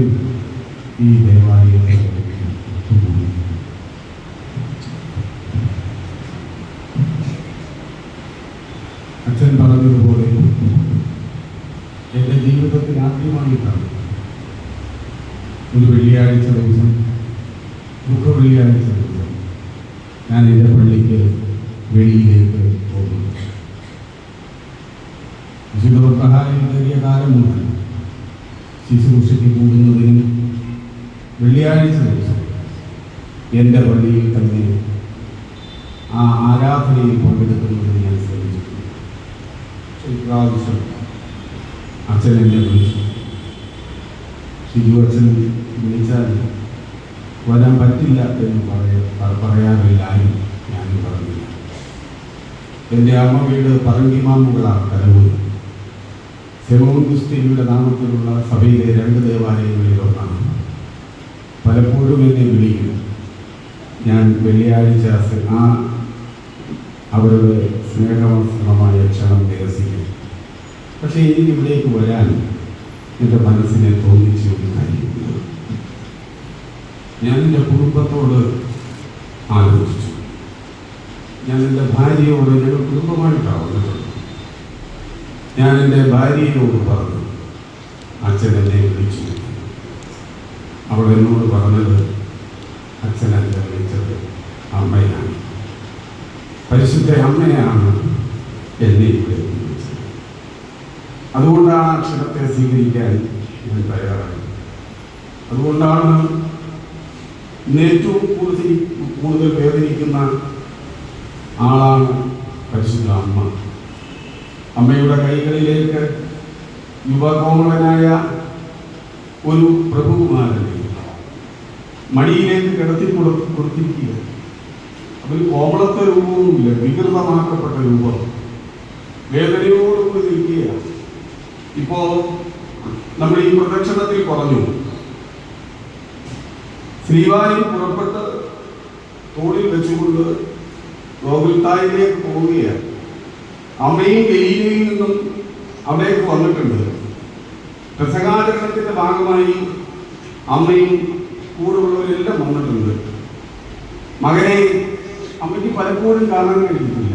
എല്ലാവരും ഈ ദേവാലയത്തിൽ അച്ഛൻ പറഞ്ഞതുപോലെ എൻ്റെ ജീവിതത്തിൽ ആദ്യമായിട്ടാണ് ഒരു വെള്ളിയാഴ്ച ദിവസം, ദുഃഖ വെള്ളിയാഴ്ച ദിവസം ഞാൻ എൻ്റെ പള്ളിക്ക് വെളിയിലേക്ക് പോകുന്നു. വിശുദ്ധപ്രഹാരം കയറിയ കാലം മുതൽ ശുശ്രൂഷയ്ക്ക് കൂടുന്നതിനും വെള്ളിയാഴ്ച ദിവസം എൻ്റെ പള്ളിയിൽ തന്നെ ആ ആരാധനയിൽ പങ്കെടുക്കുന്നതിന് ഞാൻ ശ്രമിച്ചിട്ടുണ്ട്. ഇപ്രാവശ്യം അച്ഛൻ എന്നെ വിളിച്ചു. ഷിജു അച്ഛൻ വിളിച്ചാൽ വരാൻ പറ്റില്ല എന്ന് പറയാറില്ലായും ഞാൻ പറഞ്ഞില്ല. എൻ്റെ അമ്മ വീട് പറങ്കിമാമുകളാണ്, കലവൂർ. സെമോൻ ക്രിസ്ത്യയുടെ നാമത്തിലുള്ള സഭയിലെ 2 ദേവാലയങ്ങളിൽ ഒന്നാണ്. പലപ്പോഴും എന്നെ വിളിക്കും. ഞാൻ വെള്ളിയാഴ്ച അവരുടെ സ്നേഹവസ്ത്രമായ ക്ഷണം നിരസിക്കും. പക്ഷേ എനിക്ക് ഇവിടേക്ക് വരാൻ എൻ്റെ മനസ്സിനെ തോന്നിച്ചു ഒരു കാര്യമില്ല. ഞാൻ എൻ്റെ കുടുംബത്തോട് ആലോചിച്ചു. ഞാൻ എൻ്റെ ഭാര്യയോട്, ഞങ്ങൾ കുടുംബമായിട്ടാണ് വന്നിട്ടുള്ളത്. ഞാൻ എൻ്റെ ഭാര്യയോട് പറഞ്ഞു, അച്ഛൻ എന്നെ വിളിച്ചു. അവൾ എന്നോട് പറഞ്ഞത്, അച്ഛനല്ല വിളിച്ചത്, അമ്മയാണ്, പരിശുദ്ധ അമ്മയാണ് എന്നെ ഇവിടെ വിളിച്ചത്. അതുകൊണ്ടാണ് അക്ഷരത്തെ സ്വീകരിക്കാൻ ഞാൻ തയ്യാറായി. അതുകൊണ്ടാണ് ഇന്ന് ഏറ്റവും കൂടുതൽ വേദനിക്കുന്ന ആളാണ് പരിശുദ്ധ അമ്മ. അമ്മയുടെ കൈകളിലേക്ക് യുവകോമളനായ ഒരു പ്രഭുകുമാരനെ മടിയിലേക്ക് കിടത്തി കൊടുത്തിരിക്കുക. അതൊരു കോമളത്തെ രൂപമൊന്നുമില്ല, വികൃതമാക്കപ്പെട്ട രൂപം, വേദനയോടുകൂടി നിൽക്കുക. ഇപ്പോ നമ്മൾ ഈ പ്രദക്ഷിണത്തിൽ പറഞ്ഞു, ശ്രീവാരി പുറപ്പെട്ട് തോളിൽ വെച്ചുകൊണ്ട് ഗോകുൽത്തായിലേക്ക് പോവുകയാണ്. അമ്മയും ഗലീലയിൽ നിന്നും അവിടേക്ക് വന്നിട്ടുണ്ട്. പെസഹാചരണത്തിന്റെ ഭാഗമായി അമ്മയും കൂടെയുള്ളവരെല്ലാം വന്നിട്ടുണ്ട്. മകനെ അമ്മയ്ക്ക് പലപ്പോഴും കാണാൻ കഴിയുന്നില്ല.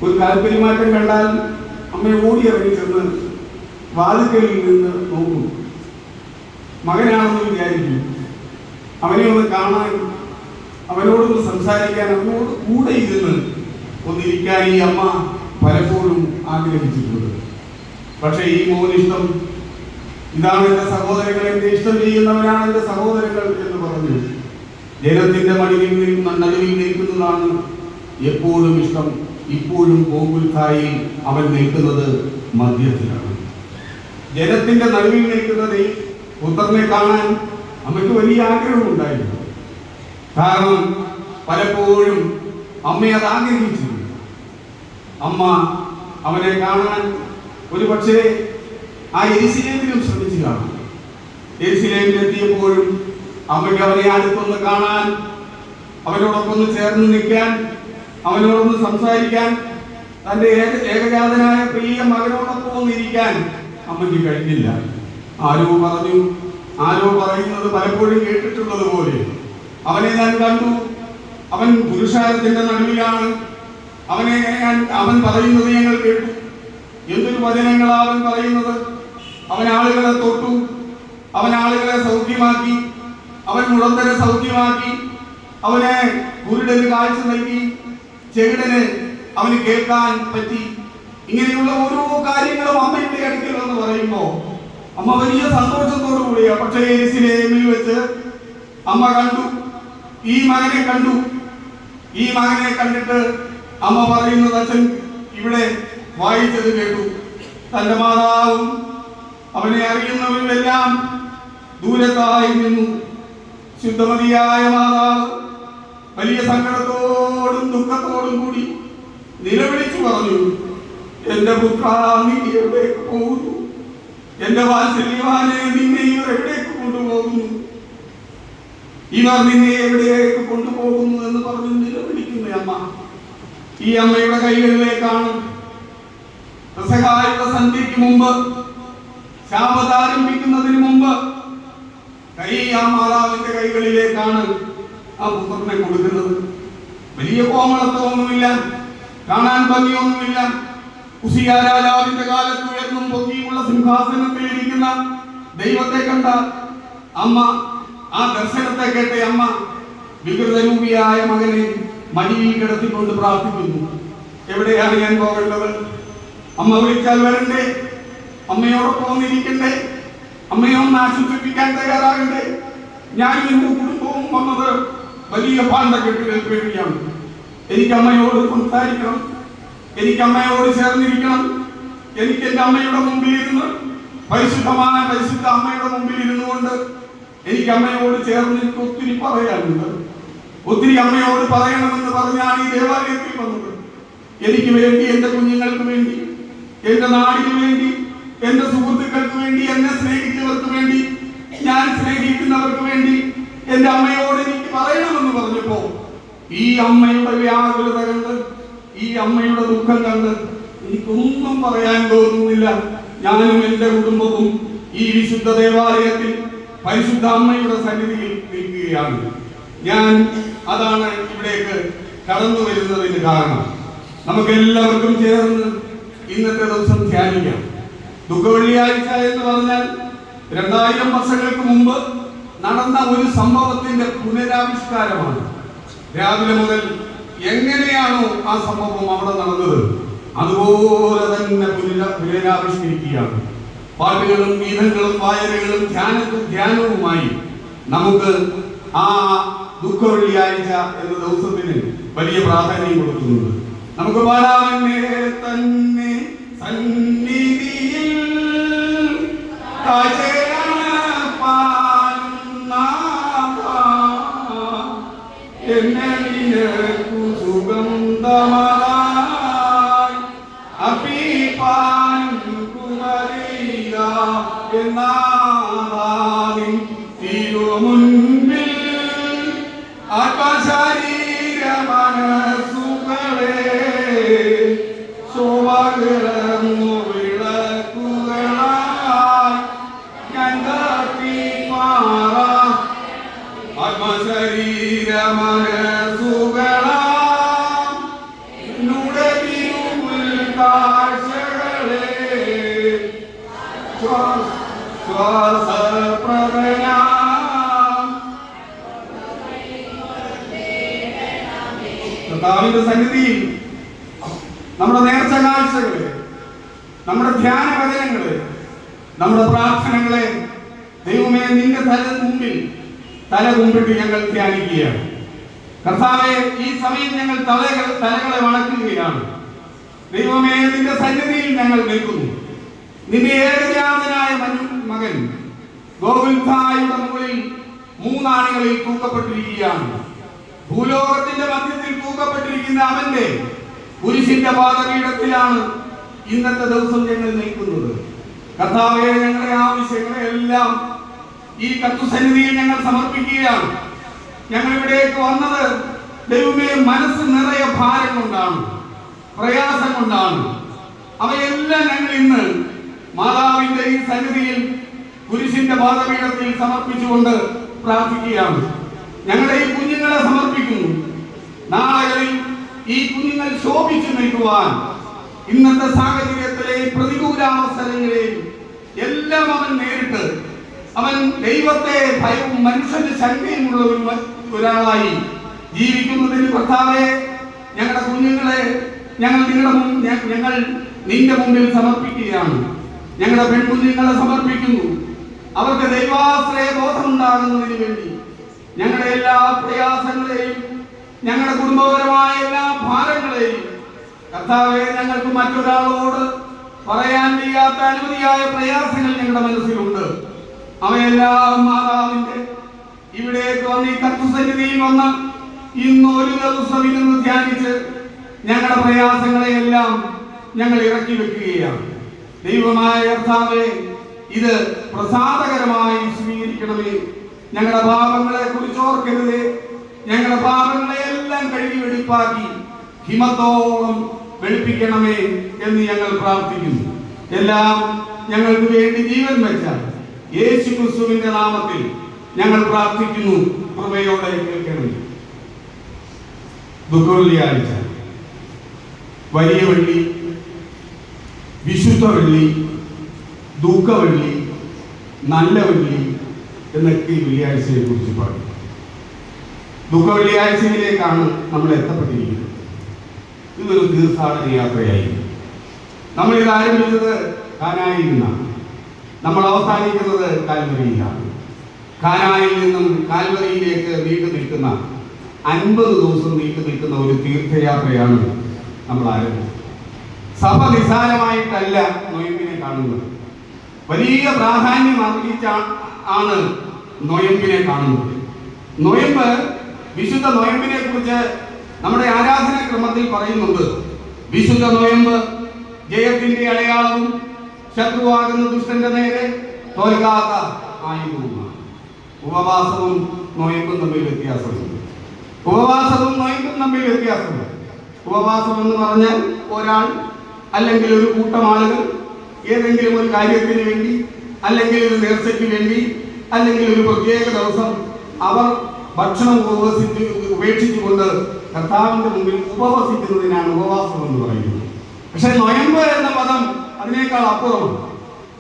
ഒരു താല്പര്യമാറ്റം കണ്ടാൽ അമ്മ ഓടിയിറങ്ങി ചെന്ന് വാതിൽക്കലിൽ നിന്ന് നോക്കും. മകനാണെന്ന് വിചാരിക്കും. അവനെ ഒന്ന് കാണാൻ, അവനോടൊന്ന് സംസാരിക്കാൻ, അവനോട് കൂടെ ഇരുന്ന് ഒന്നിരിക്കാൻ ഈ അമ്മ പലപ്പോഴും ആഗ്രഹിച്ചിട്ടുണ്ട്. പക്ഷേ ഈ മോനിഷ്ടം ഇതാണ്, എൻ്റെ സഹോദരങ്ങൾ, എൻ്റെ ഇഷ്ടം ചെയ്യുന്നവനാണ് എൻ്റെ സഹോദരങ്ങൾ എന്ന് പറഞ്ഞു ജനത്തിന്റെ നടുവിൽ നിൽക്കുന്നതാണ് എപ്പോഴും ഇഷ്ടം. ഇപ്പോഴും ഗോകുൽത്തായിൽ അവൻ നിൽക്കുന്നത് മധ്യത്തിലാണ്. ജനത്തിന്റെ നടുവിൽ നിൽക്കുന്നത് പുത്രനെ കാണാൻ അമ്മയ്ക്ക് വലിയ ആഗ്രഹമുണ്ടായിരുന്നു. കാരണം പലപ്പോഴും അമ്മ അത് ആഗ്രഹിച്ചിരുന്നു. അമ്മ അവനെ കാണാൻ ഒരു പക്ഷേ ആ യെരുശലേമിലും ശ്രമിച്ചു കാണും. യെരുശലേമിലെത്തിയപ്പോഴും അമ്മയ്ക്ക് അവനെ അടുത്തൊന്ന് കാണാൻ, അവനോടൊപ്പം ചേർന്ന് നിൽക്കാൻ, അവനോടൊന്ന് സംസാരിക്കാൻ, തന്റെ ഏകജാതനായ പ്രിയ മകനോടൊപ്പം ഒന്നിരിക്കാൻ അമ്മയ്ക്ക് കഴിഞ്ഞില്ല. ആരോ പറഞ്ഞു, ആരോ പറയുന്നത് പലപ്പോഴും കേട്ടിട്ടുള്ളത് പോലെ, അവനെ ഞാൻ കണ്ടു, അവൻ പുരുഷാരത്തിന്റെ നടുവിലാണ്, അവൻ പറയുന്നത് ഞങ്ങൾ കേട്ടു. എന്തൊരു വചനങ്ങളാ അവൻ പറയുന്നത്! അവൻ ആളുകളെ തൊട്ടു, അവൻ ആളുകളെ സൗഖ്യമാക്കി, അവൻ മുടന്തരെ സൗഖ്യമാക്കി, അവനെ കുരുടന് കാഴ്ച നൽകി, ചെകിടന് അവന് കേൾക്കാൻ പറ്റി. ഇങ്ങനെയുള്ള ഓരോ കാര്യങ്ങളും അമ്മയുടെ അടുക്കൽ എന്ന് പറയുമ്പോൾ അമ്മ വലിയ സന്തോഷത്തോടു കൂടിയാ. പക്ഷേ യെരുശലേമിൽ വെച്ച് അമ്മ കണ്ടു, ഈ മകനെ കണ്ടു. ഈ മകനെ കണ്ടിട്ട് അമ്മ പറയുന്നത് അച്ഛൻ ഇവിടെ വായിച്ചത് കേട്ടു. തന്റെ മാതാവും അവനെ അറിയുന്നവരുമെല്ലാം ദൂരത്തായി നിന്നു. ശുദ്ധമതിയായ മാതാവ് വലിയ സങ്കടത്തോടും ദുഃഖത്തോടും കൂടി നിലവിളിച്ചു പറഞ്ഞു, എന്റെ പുത്ര, നീ എവിടേക്ക് പോകുന്നു? എന്റെ വാത്സല്യവാനെ, നിന്നെ ഇവർ എവിടേക്ക് കൊണ്ടുപോകുന്നു? ഇവർ നിന്നെ എവിടേക്ക് കൊണ്ടുപോകുന്നു എന്ന് പറഞ്ഞ് നിലവിളിക്കുന്ന അമ്മ. ഈ അമ്മയുടെ കൈകളിലേക്കാണ് പെസഹായുടെ സന്ധ്യയ്ക്ക് മുമ്പ്, ശാബത്ത് ആരംഭിക്കുന്നതിന് മുമ്പ് കരങ്ങളിലേക്കാണ് ആ പുത്രനെ കൊടുക്കുന്നത്. വലിയ കോമളത്വമൊന്നുമില്ല, കാണാൻ ഭംഗിയൊന്നുമില്ല. ഉസിയ രാജാവിന്റെ കാലത്ത് ഉയർന്നും പൊക്കിയുമുള്ള സിംഹാസനത്തിൽ ഇരിക്കുന്ന ദൈവത്തെ കണ്ട അമ്മ, ആ ദർശനത്തെ കേട്ട അമ്മ വികൃതരൂപിയായ മകനെ മടിയിൽ കിടത്തിക്കൊണ്ട് പ്രാർത്ഥിക്കുന്നു. എവിടെയാണ് ഞാൻ പോകേണ്ടത്? അമ്മ വിളിച്ചാൽ വരണ്ടേ? അമ്മയോടൊപ്പം വന്നിരിക്കണ്ടേ? അമ്മയെ ഒന്ന് ആശ്വസിപ്പിക്കാൻ തയ്യാറാകണ്ടേ? ഞാനും എന്റെ കുടുംബവും വന്നത് വലിയ പാണ്ഡക്കെട്ടുകൾ പേടിയാണ്. എനിക്ക് അമ്മയോട് സംസാരിക്കണം, എനിക്ക് അമ്മയോട് ചേർന്നിരിക്കണം. എനിക്ക് എന്റെ അമ്മയുടെ മുമ്പിൽ ഇരുന്ന് പരിശുദ്ധ അമ്മയുടെ മുമ്പിൽ ഇരുന്നു കൊണ്ട് എനിക്ക് അമ്മയോട് ചേർന്ന് എനിക്ക് ഒത്തിരി പറയാനുണ്ട്. ഒത്തിരി അമ്മയോട് പറയണമെന്ന് പറഞ്ഞാണ് ഈ ദേവാലയത്തിൽ വന്നത്. എനിക്ക് വേണ്ടി, എന്റെ കുഞ്ഞുങ്ങൾക്ക് വേണ്ടി, എന്റെ നാടിന് വേണ്ടി, എന്റെ സുഹൃത്തുക്കൾക്ക് വേണ്ടി, എന്നെ സ്നേഹിച്ചവർക്ക് വേണ്ടി, ഞാൻ സ്നേഹിക്കുന്നവർക്ക് വേണ്ടി എന്റെ അമ്മയോട് എനിക്ക് പറയണമെന്ന് പറഞ്ഞപ്പോ ഈ അമ്മയുടെ വ്യാകുലത കണ്ട്, ഈ അമ്മയുടെ ദുഃഖം കണ്ട് എനിക്കൊന്നും പറയാൻ തോന്നുന്നില്ല. ഞാനും എന്റെ കുടുംബവും ഈ വിശുദ്ധ ദേവാലയത്തിൽ പരിശുദ്ധ അമ്മയുടെ സന്നിധിയിൽ നിൽക്കുകയാണ്. ഞാൻ അതാണ് ഇവിടേക്ക് കടന്നു വരുന്നതിന് കാരണം. നമുക്ക് എല്ലാവർക്കും ചേർന്ന് ഇന്നത്തെ ദിവസം ധ്യാനിക്കാം. ദുഃഖവെള്ളിയാഴ്ച എന്ന് പറഞ്ഞാൽ 2000 വർഷങ്ങൾക്ക് മുമ്പ് നടന്ന ഒരു സംഭവത്തിന്റെ പുനരാവിഷ്കാരമാണ്. രാവിലെ മുതൽ എങ്ങനെയാണോ ആ സംഭവം അവിടെ നടന്നത് അതുപോലെ തന്നെ പുനരാവിഷ്കരിക്കുകയാണ്. പാട്ടുകളും ഗീതങ്ങളും വായനകളും ധ്യാനവുമായി നമുക്ക് ആ ദുഃഖവെള്ളിയാഴ്ച എന്ന ദിവസത്തിന് വലിയ പ്രാധാന്യം കൊടുക്കുന്നുണ്ട്. നമുക്ക് പാടാമെന്നെ തന്നെ സന്നിധിയിൽ സുഗന്ധമായി അഭിപാൻ കുമരിയ എന്നാദിൻ തിരുമുൻപിൽ ആത്മശരീര മനസ്സുകളെ ശോഭകരന്നു വിളക്കുകളായി ഞാൻ കത്തിമാറാം. ആത്മശരീര മനസ്സുകളാം എന്നുടെ തിരുമുൽക്കാഴ്ചകളെ ശ്വാസപ്രദനാം കർത്താവിന്റെ സന്നിധിയിൽ നമ്മുടെ നേർച്ച കാഴ്ചകളെ, നമ്മുടെ ധ്യാന വചനങ്ങളെ, നമ്മുടെ പ്രാർത്ഥനകളെ ദൈവമേ നിന്റെ തല കുമ്പിട്ട് ഞങ്ങൾ ധ്യാനിക്കുകയാണ്. കർത്താവേ, ഈ സമയം ഞങ്ങൾ തലകളെ വണക്കുകയാണ്. ദൈവമേ നിന്റെ സന്നിധിയിൽ ഞങ്ങൾ നിൽക്കുന്നു. നിന്റെ ഏകജാതനായ മകൻ ഗോകുൽഥായുടെ മുകളിൽ 3 ആണികളിൽ തൂക്കപ്പെട്ടിരിക്കുകയാണ്. ഭൂലോകത്തിന്റെ മധ്യത്തിൽ തൂക്കപ്പെട്ടിരിക്കുന്ന അവന്റെ കുരിശിന്റെ പാദപീഠത്തിലാണ് ഇന്നത്തെ ദിവസം ഞങ്ങൾ നിൽക്കുന്നത്. കർത്താവേ, ഞങ്ങളുടെ ആവശ്യങ്ങളെ എല്ലാം ഈ കർത്തൃസന്നിധിയിൽ ഞങ്ങൾ സമർപ്പിക്കുകയാണ്. ഞങ്ങൾ ഇവിടേക്ക് വന്നത് ദൈവമേ മനസ്സ് നിറയെ ഭാരം കൊണ്ടാണ്, പ്രയാസം കൊണ്ടാണ്. അവയെല്ലാം ഞങ്ങൾ ഇന്ന് മാതാവിന്റെ ഈ സന്നിധിയിൽ കുരിശിന്റെ പാദപീഠത്തിൽ സമർപ്പിച്ചുകൊണ്ട് പ്രാർത്ഥിക്കുകയാണ്. ഞങ്ങളുടെ ഈ കുഞ്ഞുങ്ങളെ സമർപ്പിക്കുന്നു. നാളെ ഈ കുഞ്ഞുങ്ങൾ ശോഭിച്ചു നിൽക്കുവാൻ ഇന്നത്തെ സാഹചര്യത്തിലെ പ്രതികൂലാവസരങ്ങളെയും എല്ലാം അവൻ നേരിട്ട് അവൻ ദൈവത്തെ ഭയവും മനുഷ്യന് ശങ്കയുമുള്ള ഒരാളായി ജീവിക്കുന്നതിന് കർത്താവേ, ഞങ്ങളുടെ കുഞ്ഞുങ്ങളെ ഞങ്ങൾ നിന്റെ മുമ്പിൽ സമർപ്പിക്കുകയാണ്. ഞങ്ങളുടെ പെൺകുഞ്ഞുങ്ങളെ സമർപ്പിക്കുന്നു. അവർക്ക് ദൈവാശ്രയ ബോധമുണ്ടാകുന്നതിന് വേണ്ടി ഞങ്ങളുടെ എല്ലാ പ്രയാസങ്ങളെയും, ഞങ്ങളുടെ കുടുംബപരമായ എല്ലാ ഭാരങ്ങളെയും കർത്താവേ, ഞങ്ങൾക്ക് മറ്റൊരാളോട് പറയാൻ വയ്യാത്ത അനവധിയായ പ്രയാസങ്ങൾ ഞങ്ങളുടെ മനസ്സിലുണ്ട്. അവയെല്ലാം മാതാവിന്റെ ഇവിടേക്ക് വന്ന് ഈ കർത്തൃസന്നിധിയിൽ വന്ന് ഇന്നൊരു ദിവസം ഇരുന്ന് ധ്യാനിച്ച് ഞങ്ങളുടെ പ്രയാസങ്ങളെയെല്ലാം ഞങ്ങൾ ഇറക്കി വെക്കുകയാണ്. ദൈവമായ കർത്താവേ, ഇത് പ്രസാദകരമായി സ്വീകരിക്കണമേ. ഞങ്ങളുടെ പാപങ്ങളെ കുറിച്ച് ഓർക്കരുതേ. ഞങ്ങളുടെ പാപങ്ങളെ എല്ലാം കഴുകി വെടിപ്പാക്കി ഹിമത്തോളം വെളുപ്പിക്കണമേ എന്ന് ഞങ്ങൾ പ്രാർത്ഥിക്കുന്നു. എല്ലാം ഞങ്ങൾക്ക് വേണ്ടി ജീവൻ വെച്ച യേശു ക്രിസ്തുവിന്റെ നാമത്തിൽ ഞങ്ങൾ പ്രാർത്ഥിക്കുന്നു, കൃപയോടെ കേൾക്കണമേ. ദുഃഖവെള്ളിയാഴ്ച, വലിയ വെള്ളി, വിശുദ്ധ വെള്ളി, ദുഃഖവെള്ളി, നല്ല വെള്ളി എന്നൊക്കെ ഈ വെള്ളിയാഴ്ചയെ കുറിച്ച് പറയും. ദുഃഖവെള്ളിയാഴ്ചയിലേക്കാണ് നമ്മൾ എത്തപ്പെട്ടിരിക്കുന്നത്. ഇതൊരു തീർത്ഥാടന യാത്രയായിരുന്നു. നമ്മളിത് ആരംഭിച്ചത് കാനായിൽ നിന്നാണ്. നമ്മൾ അവസാനിക്കുന്നത് കാൽവരിയിലാണ്. കാനായിൽ നിന്നും കാൽവരിയിലേക്ക് നീണ്ടു നിൽക്കുന്ന 50 ദിവസം നീണ്ടു നിൽക്കുന്ന ഒരു തീർത്ഥയാത്രയാണ് നമ്മൾ ആരംഭിച്ചത്. സഭ നിസ്സാരമായിട്ടല്ല നൊയമ്പിനെ കാണുന്നത്. വലിയ പ്രാധാന്യം അർഹിച്ചാണ് നൊയമ്പിനെ കാണുന്നത്. നൊയമ്പ്, വിശുദ്ധ നൊയമ്പിനെ കുറിച്ച് നമ്മുടെ ആരാധനാക്രമത്തിൽ പറയുന്നുണ്ട്. വിശുദ്ധ നൊയമ്പ് ജയത്തിന്റെ അടയാളവും ശത്രുവാകുന്ന ദുഷ്ടന്റെ നേരെ തോൽക്കാത്ത ആയുധവുമാണ്. ഉപവാസവും നൊയമ്പും തമ്മിൽ വ്യത്യാസമുണ്ട്. ഉപവാസവും നൊയമ്പും തമ്മിൽ വ്യത്യാസമുണ്ട്. ഉപവാസം എന്ന് പറഞ്ഞാൽ ഒരാൾ അല്ലെങ്കിൽ ഒരു കൂട്ടം ആളുകൾ ഏതെങ്കിലും ഒരു കാര്യത്തിന് വേണ്ടി, അല്ലെങ്കിൽ ഒരു നേർച്ചയ്ക്ക് വേണ്ടി, അല്ലെങ്കിൽ ഒരു പ്രത്യേക ദിവസം അവർ ഭക്ഷണം ഉപേക്ഷിച്ചുകൊണ്ട് കർത്താവിന്റെ മുമ്പിൽ ഉപവസിക്കുന്നതിനാണ് ഉപവാസം എന്ന് പറയുന്നത്. പക്ഷെ നൊയമ്പ് എന്ന പദം അതിനേക്കാൾ അപ്പുറമാണ്.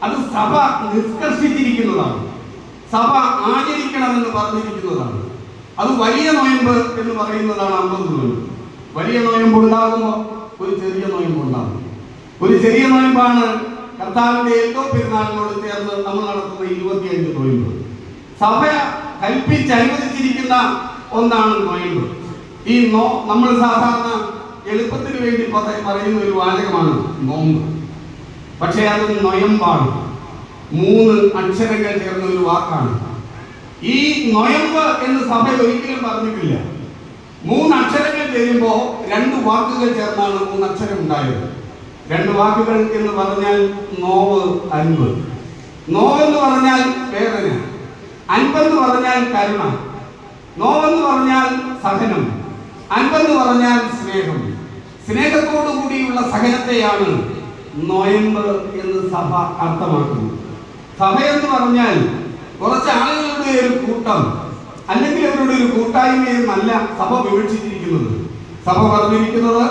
അത് സഭ നിഷ്കർഷിച്ചിരിക്കുന്നതാണ്. സഭ ആചരിക്കണമെന്ന് പറഞ്ഞിരിക്കുന്നതാണ്. അത് വലിയ നൊയമ്പ് എന്ന് പറയുന്നതാണ് 50 നോയമ്പ്. വലിയ നൊയമ്പ് ഉണ്ടാകുമ്പോൾ ഒരു ചെറിയ നൊയമ്പ് ഉണ്ടാകും. ഒരു ചെറിയ നൊയമ്പാണ് കർത്താവിന്റെ എന്തോ പെരുന്നാളിനോട് ചേർന്ന് നമ്മൾ നടത്തുന്ന 25 നൊയമ്പ്. സഭ കൽപ്പിച്ചനുവദിച്ചിരിക്കുന്ന ഒന്നാണ് നൊയമ്പ്. ഈ നമ്മൾ സാധാരണ എളുപ്പത്തിന് വേണ്ടി പറയുന്ന ഒരു വാചകമാണ് നോമ്പ്. പക്ഷേ അത് നൊയമ്പാണ്. 3 അക്ഷരങ്ങൾ ചേർന്ന ഒരു വാക്കാണ്. ഈ നൊയമ്പ് എന്ന് സഭ ഒരിക്കലും പറഞ്ഞിട്ടില്ല. 3 അക്ഷരങ്ങൾ ചേരുമ്പോൾ 2 വാക്കുകൾ ചേർന്നാണ് 3 അക്ഷരം ഉണ്ടായത്. 2 വാക്കുകൾ എന്ന് പറഞ്ഞാൽ നോവ്, അൻപ്. നോവെന്ന് പറഞ്ഞാൽ വേദന, അൻപെന്ന് പറഞ്ഞാൽ കരുണ. നോവെന്ന് പറഞ്ഞാൽ സഹനം, അൻപെന്ന് പറഞ്ഞാൽ സ്നേഹം. സ്നേഹത്തോടു കൂടിയുള്ള സഹനത്തെയാണ് നൊയമ്പ് എന്ന് സഭ അർത്ഥമാക്കുന്നത്. സഭ എന്ന് പറഞ്ഞാൽ കുറച്ച് ആളുകളുടെ ഒരു കൂട്ടം, അല്ലെങ്കിൽ അവരുടെ ഒരു കൂട്ടായ്മയെന്നല്ല സഭ വിവക്ഷിച്ചിരിക്കുന്നത്. സഭ പറഞ്ഞിരിക്കുന്നത്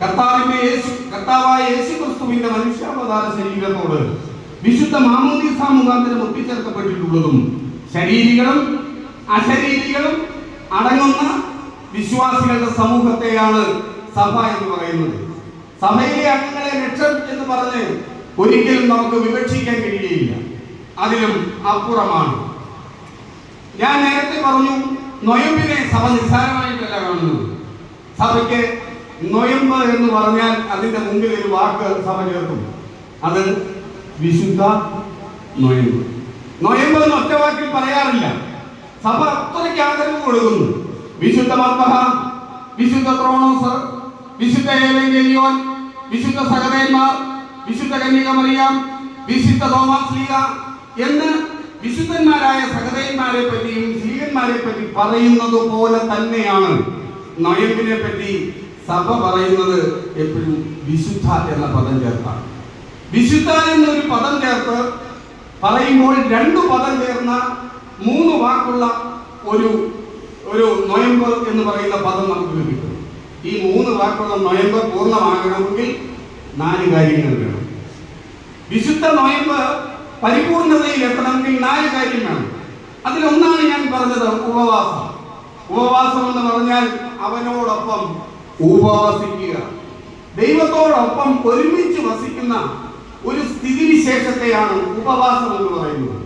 കർത്താവായ യേശു ക്രിസ്തുവിന്റെ മനുഷ്യാവതാര ശരീരത്തോട് വിശുദ്ധ മാമോദീസ മുഖാന്തരം ഒട്ടിച്ചേർക്കപ്പെട്ടിട്ടുള്ളതും ശരീരികളും അശരീരികളും അടങ്ങുന്ന വിശ്വാസികളുടെ സമൂഹത്തെയാണ് സഭ എന്ന് പറയുന്നത്. സഭയിലെ അംഗങ്ങളെ ലക്ഷം എന്ന് പറഞ്ഞ് ഒരിക്കലും നമുക്ക് വിവക്ഷിക്കാൻ കഴിയുകയില്ല. അതിലും അപ്പുറമാണ്. ഞാൻ നേരത്തെ പറഞ്ഞു, നൊയമ്പിനെ സഭ നിസ്സാരമായിട്ടല്ല കാണുന്നത്. സഭയ്ക്ക് നൊയമ്പ് എന്ന് പറഞ്ഞാൽ അതിന്റെ മുമ്പിൽ ഒരു വാക്ക് സഭ ചേർക്കും. അത് വിശുദ്ധ നൊയമ്പ്. നൊയമ്പ് എന്ന് ഒറ്റ വാക്കിൽ പറയാറില്ല. സഭ അത്രയ്ക്ക് ആദരവ് കൊടുക്കുന്നു. വിശുദ്ധ മർബഹ, വിശുദ്ധ ത്രോണോസ്, വിശുദ്ധ ഏവങ്കേലിയോൻ, വിശുദ്ധ സഹദേന്മാർ, വിശുദ്ധ കന്യക മറിയാം, വിശുദ്ധ തോമാസ് ലീഗ എന്ന് വിശുദ്ധന്മാരായ സഹദേന്മാരെ പറ്റിയും സ്ലീഹന്മാരെ പറ്റി പറയുന്നത് പോലെ തന്നെയാണ് നൊയമ്പിനെ പറ്റി സഭ പറയുന്നത്. എപ്പോഴും വിശുദ്ധ എന്ന പദം ചേർത്താണ്. വിശുദ്ധ എന്നൊരു പദം ചേർത്ത് പറയുമ്പോൾ 2 പദം ചേർന്ന 3 വാക്കുള്ള ഒരു നൊയമ്പ് എന്ന് പറയുന്ന പദം നമുക്ക് ലഭിക്കും. ഈ 3 വാക്കുള്ള നൊയമ്പ് പൂർണ്ണമാകണമെങ്കിൽ 4 കാര്യങ്ങൾ വേണം. വിശുദ്ധ നൊയമ്പ് പരിപൂർണതയിൽ എത്തണമെങ്കിൽ 4 കാര്യം വേണം. അതിലൊന്നാണ് ഞാൻ പറഞ്ഞത്, ഉപവാസം. ഉപവാസം എന്ന് പറഞ്ഞാൽ അവനോടൊപ്പം ഉപവസിക്കുക, ദൈവത്തോടൊപ്പം ഒരുമിച്ച് വസിക്കുന്ന ഒരു സ്ഥിതിവിശേഷത്തെയാണ് ഉപവാസം എന്ന് പറയുന്നത്.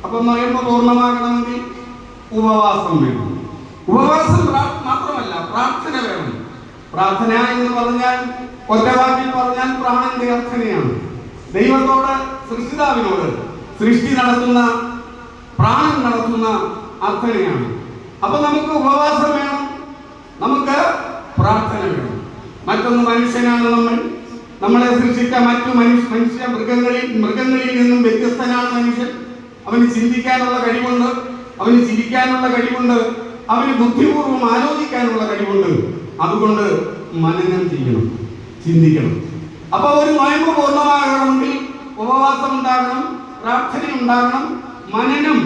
അപ്പൊ നൊയമ്പ് പൂർണ്ണമാകണമെങ്കിൽ ഉപവാസം വേണം. ഉപവാസം മാത്രമല്ല, പ്രാർത്ഥന വേണം. പ്രാർത്ഥന എന്ന് പറഞ്ഞാൽ ഒറ്റവാക്കിൽ പറഞ്ഞാൽ പ്രാണന്റെ അർത്ഥനയാണ്. ദൈവത്തോട്, സൃഷ്ടിതാവിനോട്, സൃഷ്ടി നടത്തുന്ന, പ്രാണൻ നടത്തുന്ന അർത്ഥനയാണ്. അപ്പൊ നമുക്ക് ഉപവാസം വേണം, നമുക്ക് പ്രാർത്ഥന വേണം. മറ്റൊന്ന്, മനുഷ്യനാണ് നമ്മൾ. നമ്മളെ സൃഷ്ടിച്ച മറ്റു മൃഗങ്ങളിൽ നിന്നും വ്യത്യസ്തനാണ് മനുഷ്യൻ. അവന് ചിന്തിക്കാനുള്ള കഴിവുണ്ട്, അവന് ചിരിക്കാനുള്ള കഴിവുണ്ട്, അവന് ബുദ്ധിപൂർവ്വം ആലോചിക്കാനുള്ള കഴിവുണ്ട്. അതുകൊണ്ട് മനനം ചെയ്യണം, ചിന്തിക്കണം. അപ്പൊ ഒരു നൊയമ്പ് പൂർണ്ണമാകണമെങ്കിൽ ഉപവാസം ഉണ്ടാകണം, പ്രാർത്ഥന ഉണ്ടാകണം, മനനം,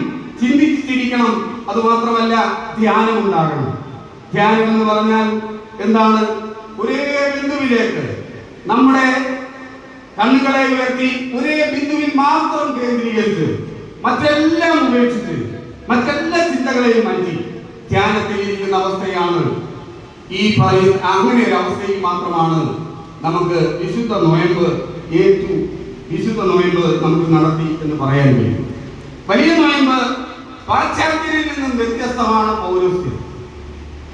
ചിന്തിച്ചിരിക്കണം. അതുമാത്രമല്ല, ധ്യാനം ഉണ്ടാകണം. ധ്യാനം എന്ന് പറഞ്ഞാൽ എന്താണ്? ഒരേ ബിന്ദുവിലേക്ക് നമ്മുടെ കണ്ണുകളെ ഉയർത്തി ഒരേ ബിന്ദുവിൽ മാത്രം കേന്ദ്രീകരിച്ച് മറ്റെല്ലാം ഉപേക്ഷിച്ച് മറ്റെല്ലാ ചിന്തകളെയും മാറ്റി ധ്യാനത്തിൽ ഇരിക്കുന്ന അവസ്ഥയാണ് ഈ പറയുന്ന. അങ്ങനെ ഒരു അവസ്ഥയിൽ മാത്രമാണ് നമുക്ക് വിശുദ്ധ നോയമ്പ് നമുക്ക് നടത്തി എന്ന് പറയാൻ കഴിയും. വലിയ നോയമ്പ് പാശ്ചാത്യരിൽ നിന്നും വ്യത്യസ്തമാണ്.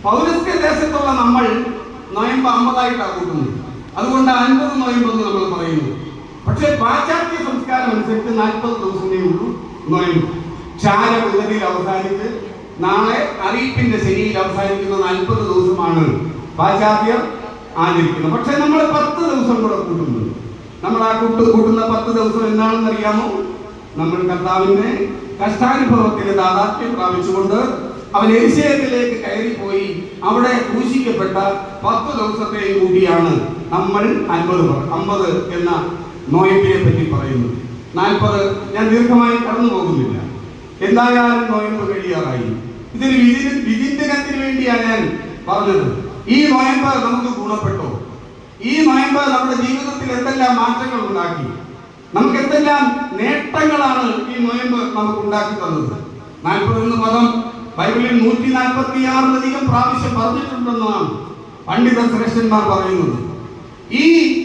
പൗരസ്ത്യ ദേശത്തുള്ള നമ്മൾ നോയമ്പ് 50ആയിട്ടാണ് കൂട്ടുന്നത്. അതുകൊണ്ട് 50 നോയമ്പ് എന്ന് നമ്മൾ പറയുന്നു. പക്ഷേ പാശ്ചാത്യ സംസ്കാരം അനുസരിച്ച് 40 ദിവസമേ ഉള്ളൂ നോയമ്പ്. ക്ഷാരപദ്ധതിയിൽ അവസാനിച്ച് നാളെ അറിയിപ്പിന്റെ ശനിയിൽ അവസാനിക്കുന്ന 40 ദിവസമാണ് പാശ്ചാത്യർ ആചരിക്കുന്നത്. പക്ഷെ നമ്മൾ 10 ദിവസം കൂടെ കൂട്ടുന്നുണ്ട്. നമ്മൾ ആ കൂട്ടുന്ന 10 ദിവസം എന്താണെന്ന് അറിയാമോ? നമ്മൾ കർത്താവിന്റെ കഷ്ടാനുഭവത്തിന് താതാത്മ്യം പ്രാപിച്ചുകൊണ്ട് അവൻ എരിശലേമിലേക്ക് കയറിപ്പോയി അവിടെ ക്രൂശിക്കപ്പെട്ട 10 ദിവസത്തെയും കൂടിയാണ് നമ്മൾ 50 എന്ന നോയമ്പിനെ പറ്റി പറയുന്നത്. 40 ഞാൻ ദീർഘമായി കടന്നു പോകുന്നില്ല. എന്തായാലും നോയമ്പ് കഴിയാറായി. ഇതൊരു വിചിന്തനത്തിന് വേണ്ടിയാണ് ഞാൻ പറഞ്ഞത്. ഈ നോയമ്പ് നമുക്ക് ഗുണപ്പെട്ടോ? ഈ നോയമ്പ് നമ്മുടെ ജീവിതത്തിൽ എന്തെല്ലാം മാറ്റങ്ങൾ ഉണ്ടാക്കി? നമുക്ക് എന്തെല്ലാം നേട്ടങ്ങളാണ് ഈ നോയമ്പ് നമുക്ക് ഉണ്ടാക്കി തന്നത്? 40 എന്ന പദം ബൈബിളിൽ 146 പ്രാവശ്യം പറഞ്ഞിട്ടുണ്ടെന്നാണ് പണ്ഡിത ശ്രേഷ്ഠന്മാർ പറയുന്നത്. ഈ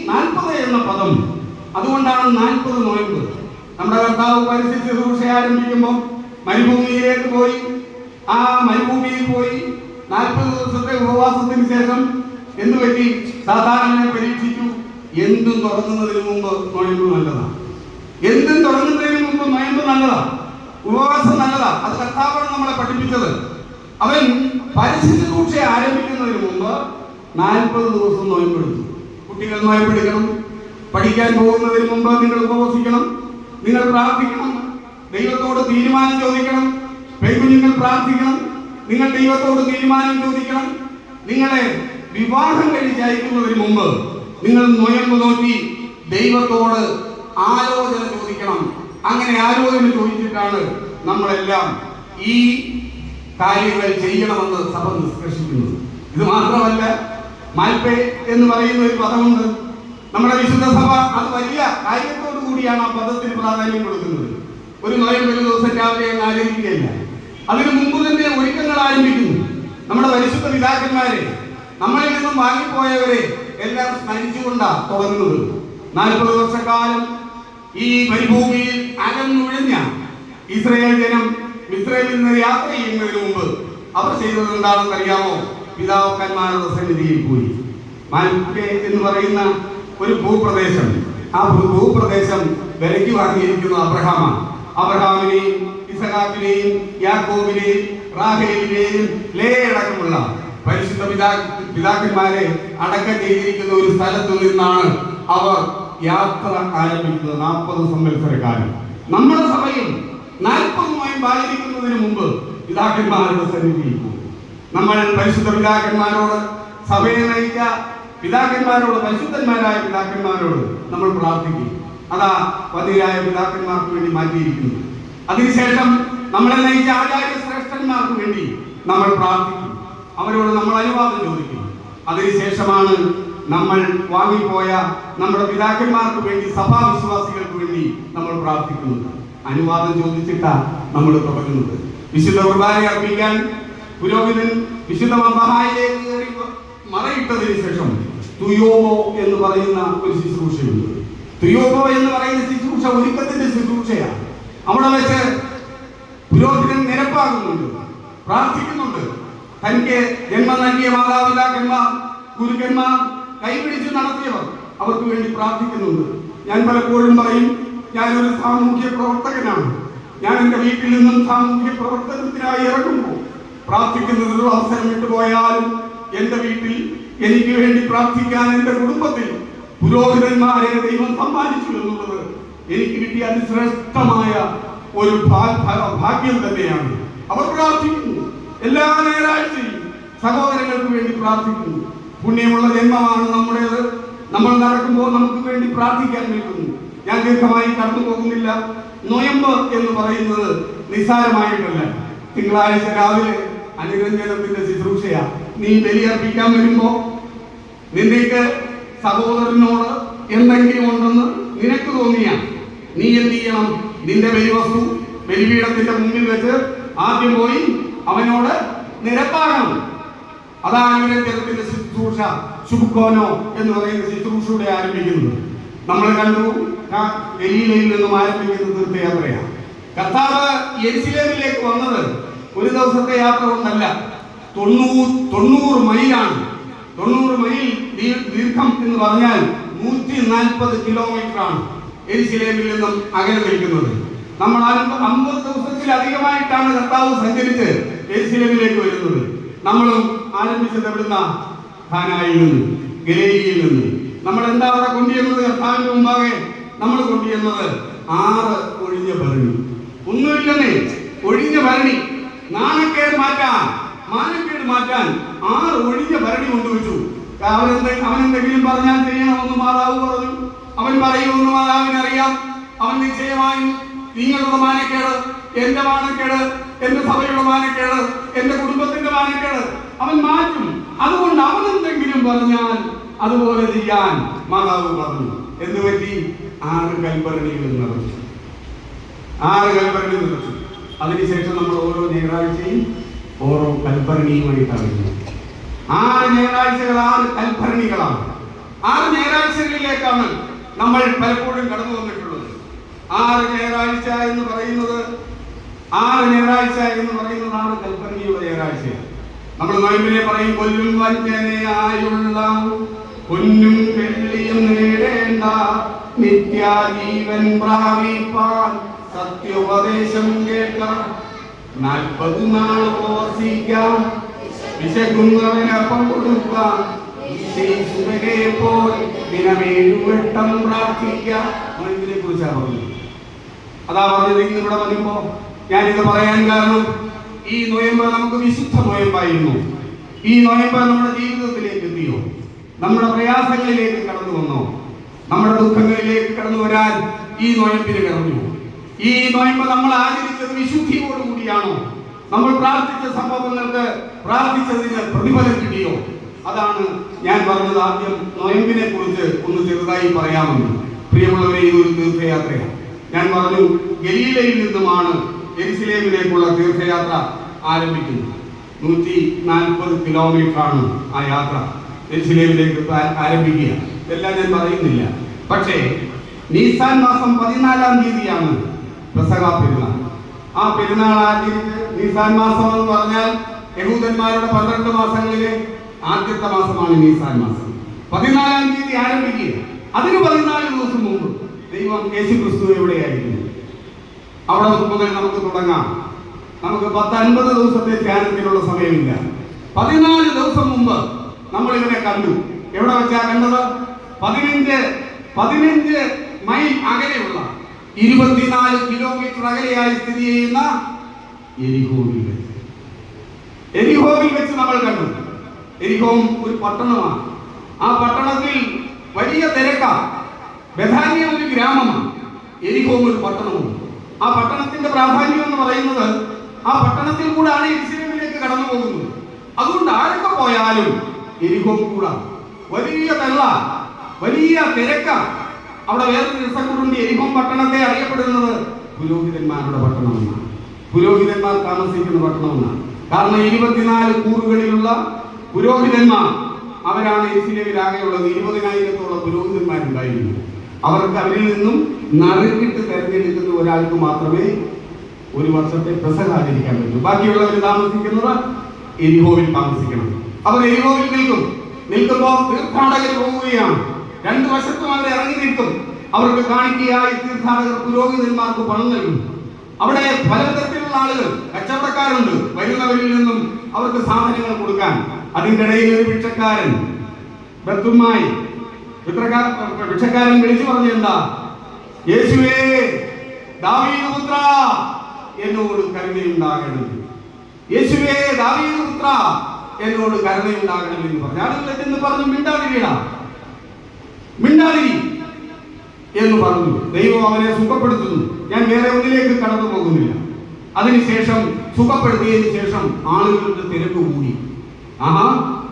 40 എന്ന പദം അതുകൊണ്ടാണ് 40 നോയമ്പ്. നമ്മുടെ കർത്താവ് പരിശുദ്ധ ശുശ്രൂഷ ആരംഭിക്കുമ്പോൾ മരുഭൂമിയിലേക്ക് പോയി. ആ മരുഭൂമിയിൽ പോയി 40 ദിവസത്തെ ഉപവാസത്തിന് ശേഷം എന്ത് പറ്റി? സാധാരണ പരീക്ഷിച്ചു. എന്തും തുടങ്ങുന്നതിന് മുമ്പ് നോയമ്പ് നല്ലതാണ്. എന്തും തുടങ്ങുന്നതിന് മുമ്പ് നോയമ്പ് നല്ലതാണ്. ഉപവാസം നല്ലതാ. അത് കർത്താവാണ് നമ്മളെ പഠിപ്പിച്ചത്. അവൻ പരിശുദ്ധ ശുശ്രൂഷ ആരംഭിക്കുന്നതിന് മുമ്പ് 40 ദിവസം നോയമ്പെടുത്തു. കുട്ടികൾ നോയമ്പെടുക്കണം. പഠിക്കാൻ പോകുന്നതിന് മുമ്പ് നിങ്ങൾ ഉപവസിക്കണം. നിങ്ങൾ പ്രാർത്ഥിക്കണം. ദൈവത്തോട് തീരുമാനം ചോദിക്കണം. പെൺകുഞ്ഞുങ്ങൾ പ്രാർത്ഥിക്കണം. നിങ്ങൾ ദൈവത്തോട് തീരുമാനം ചോദിക്കണം. നിങ്ങളെ വിവാഹം കഴിച്ചയക്കുന്നതിന് മുമ്പ് നിങ്ങൾ നോയമ്പ് നോക്കി ദൈവത്തോട് ആലോചന ചോദിക്കണം. അങ്ങനെ ആലോചന ചോദിച്ചിട്ടാണ് നമ്മളെല്ലാം ഈ കാര്യങ്ങൾ ചെയ്യണമെന്ന് സഭ നിഷ്കർഷിക്കുന്നത്. ഇത് മാത്രമല്ല, മാൽപ്പേ എന്ന് പറയുന്ന ഒരു പദമുണ്ട്. നമ്മുടെ വിശുദ്ധ സഭ അത് വലിയ കാര്യത്തോടു കൂടിയാണ് ആ പദത്തിന് പ്രാധാന്യം കൊടുക്കുന്നത്. ഒരു നോയമ്പ് ഒരു ദിവസം രാവിലെ അങ്ങ് ആചരിക്കുകയല്ല. അതിനു മുമ്പ് തന്നെ ഒരുക്കങ്ങൾ ആരംഭിക്കുന്നു. നമ്മുടെ പരിശുദ്ധ പിതാക്കന്മാരെ, നമ്മളിൽ നിന്നും വാങ്ങിപ്പോയവരെ എല്ലാം സ്മരിച്ചുകൊണ്ടാണ് തുടങ്ങുന്നത്. 40 വർഷക്കാലം ഈ മരുഭൂമിയിൽ അകന്നുഴഞ്ഞ ഇസ്രായേൽ ജനം മിസ്രൈമിൽ നിന്ന് യാത്ര ചെയ്യുന്നതിന് മുമ്പ് അവർ ചെയ്തത് എന്താണെന്ന് അറിയാമോ? പിതാക്കന്മാരുടെ സന്നിധിയിൽ പോയി. മാൽപ്പേ എന്ന് പറയുന്ന ഒരു ഭൂപ്രദേശം, ആ ഭൂപ്രദേശം വിലയ്ക്ക് വാങ്ങിയിരിക്കുന്ന അബ്രഹാമിനെയും ഇസഹാക്കിനെയും യാക്കോബിനെയും റാഹേലിനെയും ലേയടക്കമുള്ള പരിശുദ്ധ പിതാക്കന്മാരെ അടക്കം ചെയ്തിരിക്കുന്ന ഒരു സ്ഥലത്തു നിന്നാണ് അവർ യാത്ര ആരംഭിക്കുന്നത്. 40 സംവത്സരക്കാലം. നമ്മുടെ സഭയിൽ 40 നോയമ്പ് ആചരിക്കുന്നതിന് മുമ്പ് പിതാക്കന്മാരുടെ സന്നിധിയിൽ പോകും. നമ്മൾ പരിശുദ്ധ പിതാക്കന്മാരോട്, സഭയെ നയിച്ച പിതാക്കന്മാരോട്, പരിശുദ്ധന്മാരായ പിതാക്കന്മാരോട് നമ്മൾ പ്രാർത്ഥിക്കും. അതാ പതിരായ പിതാക്കന്മാർക്ക് വേണ്ടി മാറ്റിയിരിക്കുന്നു. അതിനുശേഷം നമ്മളെ നയിച്ച ആചാര്യ ശ്രേഷ്ഠന്മാർക്ക് വേണ്ടി നമ്മൾ പ്രാർത്ഥിക്കും. അവരോട് നമ്മൾ അനുവാദം ചോദിക്കും. അതിനുശേഷമാണ് നമ്മൾ വാങ്ങിപ്പോയ നമ്മുടെ പിതാക്കന്മാർക്ക് വേണ്ടി, സഭാവിശ്വാസികൾക്ക് വേണ്ടി നമ്മൾ പ്രാർത്ഥിക്കുന്നത്. അനുവാദം ചോദിച്ചിട്ടാണ് നമ്മൾ തുടങ്ങുന്നത്. വിശുദ്ധ കുർബാന അർപ്പിക്കാൻ പുരോഹിതൻ വിശുദ്ധ മഹായിലേക്ക് കയറി മറയിട്ടതിന് ശേഷം തുയോബോ എന്ന് പറയുന്ന ഒരു ശുശ്രൂഷയുണ്ട്. തുയോബോ എന്ന് പറയുന്ന ശുശ്രൂഷ ഒരുക്കത്തിന്റെ ശുശ്രൂഷയാണ്. അവിടെ വെച്ച് പുരോഹിതൻ നിരപ്പാകുന്നുണ്ട്, പ്രാർത്ഥിക്കുന്നുണ്ട്. തനിക്ക് ജന്മം നൽകിയ മാതാപിതാക്കന്മാർ, ഗുരുക്കന്മാർ, കൈപിടിച്ച് നടത്തിയവർ, അവർക്ക് വേണ്ടി പ്രാർത്ഥിക്കുന്നുണ്ട്. ഞാൻ പലപ്പോഴും പറയും, ഞാനൊരു സാമൂഹ്യ പ്രവർത്തകനാണ്. ഞാൻ എൻ്റെ വീട്ടിൽ നിന്നും സാമൂഹ്യ പ്രവർത്തനത്തിനായി ഇറങ്ങുമ്പോൾ പ്രാർത്ഥിക്കുന്നതിന് അവസരം വിട്ടുപോയാലും എൻ്റെ വീട്ടിൽ എനിക്ക് വേണ്ടി പ്രാർത്ഥിക്കാൻ എൻ്റെ കുടുംബത്തിൽ പുരോഹിതന്മാരെ ദൈവം സമ്മാനിച്ചു എന്നുള്ളത് എനിക്ക് കിട്ടിയ അതിശ്രേഷ്ഠമായ ഒരു ഭാഗ്യം തന്നെയാണ്. അവർ പ്രാർത്ഥിക്കുന്നു. എല്ലാ ഞായറാഴ്ചയും സഹോദരങ്ങൾക്ക് വേണ്ടി പ്രാർത്ഥിക്കുന്നു. പുണ്യമുള്ള ജന്മമാണ് നമ്മുടേത്. നമ്മൾ നടക്കുമ്പോൾ നമുക്ക് വേണ്ടി പ്രാർത്ഥിക്കാൻ നിൽക്കുന്നു. ഞാൻ ദീർഘമായി കടന്നു പോകുന്നില്ല. നോയമ്പ് എന്ന് പറയുന്നത് നിസ്സാരമായിട്ടല്ല. തിങ്കളാഴ്ച രാവിലെ അനുരഞ്ജനത്തിന്റെ ശുശ്രൂഷയാ. നീ ബലിയർപ്പിക്കാൻ വരുമ്പോ നിനക്ക് സഹോദരനോട് എന്തെങ്കിലും ഉണ്ടെന്ന് നിനക്ക് തോന്നിയാ നീ എന്ത് ചെയ്യണം? നിന്റെ ബലിവസ്തു ബലിപീഠത്തിന്റെ മുമ്പിൽ വെച്ച് ആദ്യം പോയി അവനോട് നിരപ്പാകണം. അതാണ് അനുരഞ്ജനത്തിന്റെ ശുശ്രൂഷ, ശുഭ്കോനോ എന്ന് പറയുന്ന ശുശ്രൂഷയുടെ ആരംഭിക്കുന്നത്. നമ്മൾ കണ്ടു ഗലീലയിൽ നിന്നും ആരംഭിക്കുന്ന തീർത്ഥയാത്രയാണ്. കർത്താവ് യെരുശലേമിലേക്ക് വന്നത് ഒരു ദിവസത്തെ യാത്ര കൊണ്ടല്ല, 90 മൈലാണ്. 90 മൈൽ ദീർഘം എന്ന് പറഞ്ഞാൽ 140 കിലോമീറ്റർ ആണ് യെരുശലേമിൽ നിന്നും അകലെ നിൽക്കുന്നത്. നമ്മൾ 50 ദിവസത്തിലധികമായിട്ടാണ് കർത്താവ് സഞ്ചരിച്ച് യെരുശലേമിലേക്ക് വരുന്നത്. നമ്മളും ആരംഭിച്ചത് എവിടുന്ന? ഖാനായിൽ നിന്ന്, ഗലീലയിൽ നിന്ന്. നമ്മൾ എന്താ അവിടെ കൊണ്ടുവന്നത്? കർത്താവിന്റെ മുമ്പാകെ നമ്മൾ കൊണ്ടുവന്നത് 6 ഒഴിഞ്ഞ ഭരണി. ഒന്നുമില്ലെന്നേ, ഒഴിഞ്ഞ ഭരണി. നാണക്കേട് മാറ്റാൻ, മാനക്കേട് മാറ്റാൻ 6 ഒഴിഞ്ഞ ഭരണി കൊണ്ടുവച്ചു. അവനെന്തെങ്കിലും പറഞ്ഞാൽ ചെയ്യണമെന്ന് മാതാവ് പറഞ്ഞു. അവൻ പറയുമെന്ന് മാതാവിനറിയാം. അവൻ നിശ്ചയമായും നിങ്ങളുടെ മാനക്കേട്, എന്റെ മാനക്കേട്, എന്റെ സഭയുടെ മാനക്കേട്, എന്റെ കുടുംബത്തിന്റെ മാനക്കേട് അവൻ മാറ്റും. അതുകൊണ്ട് അവൻ എന്തെങ്കിലും പറഞ്ഞാൽ അതുപോലെ ചെയ്യാൻ മാതാവ് പറഞ്ഞു. എന്ന് പറ്റി 6 കൽഭരണികൾ നിറച്ചു. 6 കൽഭരണി നിറച്ചു. അതിനുശേഷം നമ്മൾ ഓരോ ഞായറാഴ്ചയും ഓരോ കൽഭരണിയുമായിട്ടാണ്. 6 ഞായറാഴ്ചകൾ 6 കൽഭരണികളാണ്. 6 ഞായറാഴ്ചകളിലേക്കാണ് നമ്മൾ പലപ്പോഴും കടന്നു വന്നിട്ടുള്ളത്. 6 ഞായറാഴ്ച എന്ന് പറയുന്നത് 6 കൽഭരണിയുടെ ഞായറാഴ്ചയാണ്. നമ്മൾ നോയമ്പിനെ പറയും, കൊല്ലും വഞ്ചനയായുള്ള പൊന്നും വെള്ളിയും നേടേണ്ട നിത്യാജീവൻ പ്രാപിപ്പാൻ സത്യോപദേശം കേൾക്കാം. 40 നാൾ ഉപവസിക്കാം, വിശക്കുന്നവനപ്പം കൊടുക്കാം, ദിനമേഴുവട്ടം പ്രാർത്ഥിക്കാം. ഇതിനെ കുറിച്ചാണ് പറഞ്ഞത്. അതാ പറഞ്ഞത്. ഇന്ന് ഇവിടെ വരുമ്പോ ഞാനിത് പറയാൻ കാരണം, ഈ നോയമ്പ് നമുക്ക് വിശുദ്ധ നോയമ്പായിരുന്നു. ഈ നോയമ്പ് നമ്മുടെ ജീവിതത്തിലേക്ക് എത്തിയോ? നമ്മുടെ പ്രയാസങ്ങളിലേക്ക് കടന്നു വന്നോ? നമ്മുടെ ദുഃഖങ്ങളിലേക്ക് കടന്നു വരാൻ ഈ നോയമ്പിന് കടന്നു. ഈ നോയമ്പ് നമ്മൾ ആചരിച്ചത് വിശുദ്ധിയോടുകൂടിയാണോ? നമ്മൾ പ്രാർത്ഥിച്ച സംഭവങ്ങൾക്ക് പ്രാർത്ഥിച്ചതിന് പ്രതിഫലം കിട്ടിയോ? അതാണ് ഞാൻ പറഞ്ഞത്. ആദ്യം നോയമ്പിനെ കുറിച്ച് ഒന്ന് ചെറുതായി പറയാമെന്ന്. പ്രിയമുള്ളവരെ, ഇതൊരു തീർത്ഥയാത്രയാണ്. ഞാൻ പറഞ്ഞു, ഗലീലയിൽ നിന്നുമാണ് യെരുശലേമിലേക്കുള്ള തീർത്ഥയാത്ര ആരംഭിക്കുന്നത്. 140 കിലോമീറ്റർ ആണ് ആ യാത്ര യെരുശലേമിലേക്ക് ആരംഭിക്കുക. ഇതെല്ലാം ഞാൻ പറയുന്നില്ല. പക്ഷേ നീസാൻ മാസം 14-ാം തീയതിയാണ് പെസഹ പെരുന്നാൾ. ആ പെരുന്നാൾ ആചരിച്ച്, നീസാൻ മാസം എന്ന് പറഞ്ഞാൽ യഹൂദന്മാരുടെ 12 മാസങ്ങളിലെ ആദ്യത്തെ മാസമാണ് നീസാൻ മാസം. 14-ാം തീയതി ആരംഭിക്കുക. അതിന് 14 ദിവസം മുമ്പ് ദൈവം യേശുക്രിസ്തു എവിടെയായിരുന്നു? അവിടെ മുതൽ നമുക്ക് തുടങ്ങാം. നമുക്ക് 50 ദിവസത്തെ ധ്യാനത്തിനുള്ള സമയമില്ല. 14 ദിവസം മുമ്പ് നമ്മൾ ഇവനെ കണ്ടു. എവിടെ വെച്ചാ കണ്ടത്? 15 മൈൽ അകലെയുള്ള 24 കിലോമീറ്റർ അകലെയായി സ്ഥിതി ചെയ്യുന്ന എരിഹോവിൽ വെച്ച് നമ്മൾ കണ്ടു. എരിഹോം ഒരു പട്ടണമാണ്. ആ പട്ടണത്തിൽ വലിയ തിരക്കാണ്. ബഥാനിയ ഒരു ഗ്രാമമാണ്, എരിഹോം ഒരു പട്ടണമാണ്. ആ പട്ടണത്തിന്റെ പ്രാധാന്യം എന്ന് പറയുന്നത്, ആ പട്ടണത്തിൽ കൂടാണ് യെരുശലേമിലേക്ക് കടന്നു പോകുന്നത്. അതുകൊണ്ട് ആരൊക്കെ പോയാലും എരിഹോം കൂടാ. വലിയ തള്ള, വലിയ തിരക്ക. അവിടെ വേറൊരു രസം കൂടി, എരിഹോം പട്ടണത്തെ അറിയപ്പെടുന്നത് പുരോഹിതന്മാരുടെ പട്ടണമെന്നാണ്. പുരോഹിതന്മാർ താമസിക്കുന്ന പട്ടണമെന്നാണ്. കാരണം 24 കൂറുകളിലുള്ള പുരോഹിതന്മാർ അവരാണ് യെരുശലേമിലാകെയുള്ളത്. 20,000-ഓളം പുരോഹിതന്മാരുണ്ടായിരുന്നു. അവരിൽ നിന്നും നറുക്കിട്ട് തെരഞ്ഞെടുക്കുന്ന ഒരാൾക്ക് മാത്രമേ ഒരു വർഷത്തെ പെസഹ ആചരിക്കാൻ പറ്റൂ. ബാക്കിയുള്ളവർ താമസിക്കുന്നത് എരിഹോവിൽ താമസിക്കണം. അവർ എരിഹോവിൽ നിൽക്കുമ്പോൾ തീർത്ഥാടകർ പോവുകയാണ്. 2 വശത്തും അവർ ഇറങ്ങി നിൽക്കും. അവർക്ക് കാണിക്കയായി തീർത്ഥാടകർ പുരോഹിതന്മാർക്ക് പണം നൽകും. അവിടെ പലതരത്തിലുള്ള ആളുകൾ, കച്ചവടക്കാരുണ്ട്. വരുന്നവരിൽ നിന്നും അവർക്ക് സാധനങ്ങൾ കൊടുക്കാൻ. അതിൻ്റെ ഇടയിൽ ഒരു ഭിക്ഷക്കാരൻ, ബത്തുമായി ഭിക്ഷക്കാരൻ വിളിച്ചു പറഞ്ഞു, എന്താ? യേശുവേ, ദാവീദ് പുത്ര, എന്നോട് കരുണയുണ്ടാകണം. യേശുവേ, ദാവീദ് പുത്ര, എന്നോട് കരുണയുണ്ടാകണം എന്ന് പറഞ്ഞു. ആളുകൾ എന്ന് പറഞ്ഞു, മിണ്ടാതിരി എന്ന് പറഞ്ഞു. ദൈവം അവനെ സുഖപ്പെടുത്തുന്നു. ഞാൻ വേറെ ഒന്നിലേക്ക് കടന്നു പോകുന്നില്ല. അതിനുശേഷം സുഖപ്പെടുത്തിയതിനു ശേഷം ആളുകളുടെ തിരക്ക് കൂടി. ആഹാ,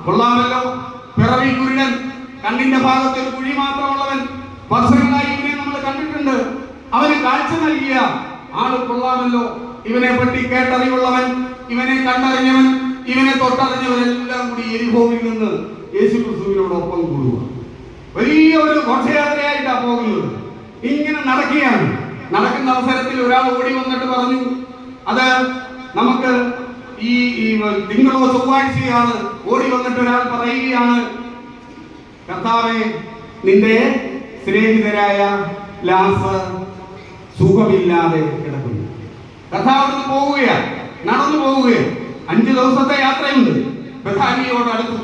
കൊള്ളാമല്ലോ, പിറവി കുരുടൻ, കണ്ണിന്റെ ഭാഗത്ത് ഒരു കുഴി മാത്രമുള്ളവൻ, വർഷങ്ങളായി ഇവനെ നമ്മൾ കണ്ടിട്ടുണ്ട്, അവന് കാഴ്ച നൽകിയ ആള് കൊള്ളാമല്ലോ, ഇവനെ പറ്റി കേട്ടറിവുള്ളവൻ, ഇവനെ കണ്ടറിഞ്ഞവൻ, ഇവനെ തൊട്ടറിഞ്ഞവരെല്ലാം കൂടി എരിഹോവിൽ നിന്ന് യേശുക്രിസ്തുവിനോടൊപ്പം കൂടുക. വലിയ ഒരു ഘോഷയാത്രയായിട്ടാണ് പോകുന്നത്. ഇങ്ങനെ നടക്കുകയാണ്. നടക്കുന്ന അവസരത്തിൽ ഒരാൾ ഓടി വന്നിട്ട് പറഞ്ഞു, അത് നമുക്ക് ഈ തിങ്കളോ ചൊവ്വാഴ്ചയാണ്. ഓടി വന്നിട്ട് ഒരാൾ പറയുകയാണ്, കർത്താവേ, നിന്റെ സ്നേഹിതരായ ലാസർ സുഖമില്ലാതെ കിടക്കുന്നു. കർത്താവ് പോവുകയാണ്, നടന്നു പോവുകയാണ്. 5 ദിവസത്തെ യാത്രയുണ്ട്. ബഥാനിയോട് അടുത്തു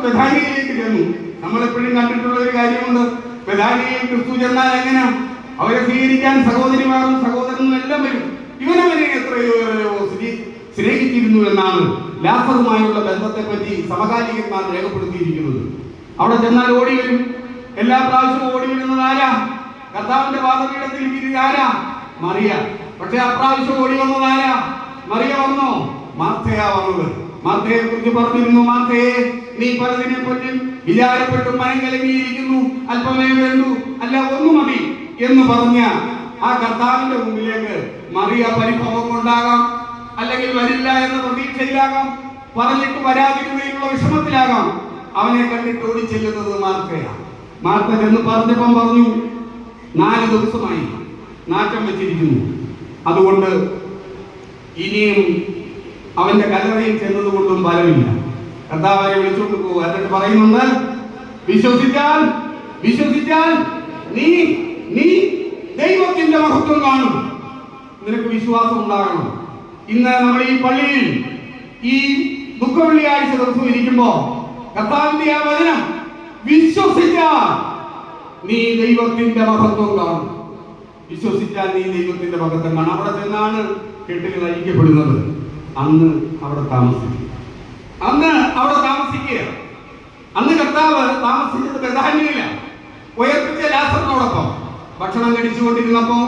ബഥാനിയയിലേക്ക് ചെന്നു. നമ്മളെപ്പോഴും കണ്ടിട്ടുള്ള ഒരു കാര്യമുണ്ട്, ബഥാനിയയിൽ ക്രിസ്തു ചെന്നാൽ എങ്ങനെ അവരെ സ്വീകരിക്കാൻ സഹോദരിമാരും സഹോദരനും എല്ലാം വരും. ഇവനവനെ എത്രയോ സ്നേഹിച്ചിരുന്നു എന്നാണ് ലാസറുമായുള്ള ബന്ധത്തെ പറ്റി സമകാലികന്മാർ രേഖപ്പെടുത്തിയിരിക്കുന്നത്. അവിടെ ചെന്നാൽ ഓടി വരും. എല്ലാ പ്രാവശ്യവും ഓടി വരുന്നത് ആരാ? കർത്താവിന്റെ പാദപീഠത്തിൽ ഇരിക്കുന്നത് ആരാ? മറിയ. പക്ഷെ അപ്രാവശ്യം ഓടി വന്നത് ആരാ? മറിയ വന്നോ? മാർത്തയാ വന്നത്. മാർത്തയെ കുറിച്ച് പറഞ്ഞിരുന്നു, മാർത്തയെ, നീ പലതിനെ പറ്റി വിചാരപ്പെട്ടും മനം കലങ്ങിയിരിക്കുന്നു, അല്പമേ വേണ്ടു, അല്ല ഒന്നു മതി എന്ന് പറഞ്ഞ ആ കർത്താവിന്റെ മുമ്പിലേക്ക് മറിയ പരിഭവം കൊണ്ടാകാം, അല്ലെങ്കിൽ വരില്ല എന്ന പ്രതീക്ഷയിലാകാം, പറഞ്ഞിട്ട് വരാതിരുന്നതിനുള്ള വിഷമത്തിലാകാം, അവനെ കണ്ടിട്ട് ഓടിച്ചെല്ലുന്നത് മാർത്തയാണ്. മാർത്ത ചെന്ന് പറഞ്ഞപ്പം പറഞ്ഞു, 4 ദിവസമായി നാറ്റം വെച്ചിരിക്കുന്നു, അതുകൊണ്ട് ഇനിയും അവന്റെ കല്ലറയിൽ ചെന്നത് കൊണ്ടും ഫലമില്ല. കർത്താവിനെ വിളിച്ചുകൊണ്ട് പോകുക. എന്നിട്ട് പറയുന്നുണ്ട്, വിശ്വസിച്ചാൽ നീ ദൈവത്തിന്റെ മഹത്വം കാണും. നിനക്ക് വിശ്വാസം ഉണ്ടാകണം. ഇന്ന് നമ്മൾ ഈ പള്ളിയിൽ ഈ ദുഃഖവെള്ളിയാഴ്ച ദിവസം ഇരിക്കുമ്പോ കർത്താവിന്റെ ആ വചനം, വിശ്വസിച്ചാൽ നീ ദൈവത്തിന്റെ മഹത്വം കാണും. വിശ്വസിച്ചാൽ നീ ദൈവത്തിന്റെ മഹത്വം കാണും. അവിടെ ചെന്നാണ് കെട്ടിൽ നയിക്കപ്പെടുന്നത്. അന്ന് അവിടെ താമസിക്കുക. അന്ന് കർത്താവ് താമസിച്ചത് ബഥാനിയയിലാണ്. ഉയർപ്പിച്ച ലാസറിനോടൊപ്പം ഭക്ഷണം കഴിച്ചുകൊണ്ടിരുന്നപ്പോ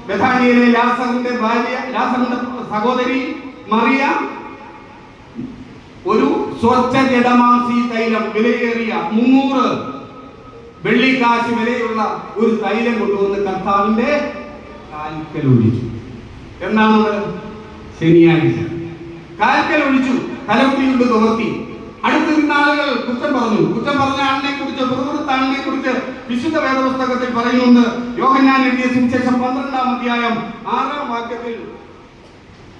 ബഥാനിയയിലെ ലാസറിന്റെ സഹോദരി മറിയ ഒരു സ്വച്ഛ ജഡമാംസി തൈലം, വിലയേറിയ 300 വെള്ളിക്കാശ് വിലയുള്ള ഒരു തൈലം കൊണ്ടുവന്ന് കർത്താവിന്റെ കാൽക്കൽ ഒഴിച്ചു. എന്നാണ് ശനിയാഴ്ച. കാൽക്കൽ ഒഴിച്ചു, തലമുടി കൊണ്ട് തുറത്തി. അടുത്തിരുന്ന ആളുകൾ കുറ്റം പറഞ്ഞ ആളിനെ കുറിച്ച്, പുറത്താളിനെ കുറിച്ച് വിശുദ്ധ വേദപുസ്തകത്തിൽ പറയുന്നുണ്ട്. യോഹന്നാൻ എഴുതിയ സുവിശേഷം 12-ാം അധ്യായം 6-ാം വാക്യത്തിൽ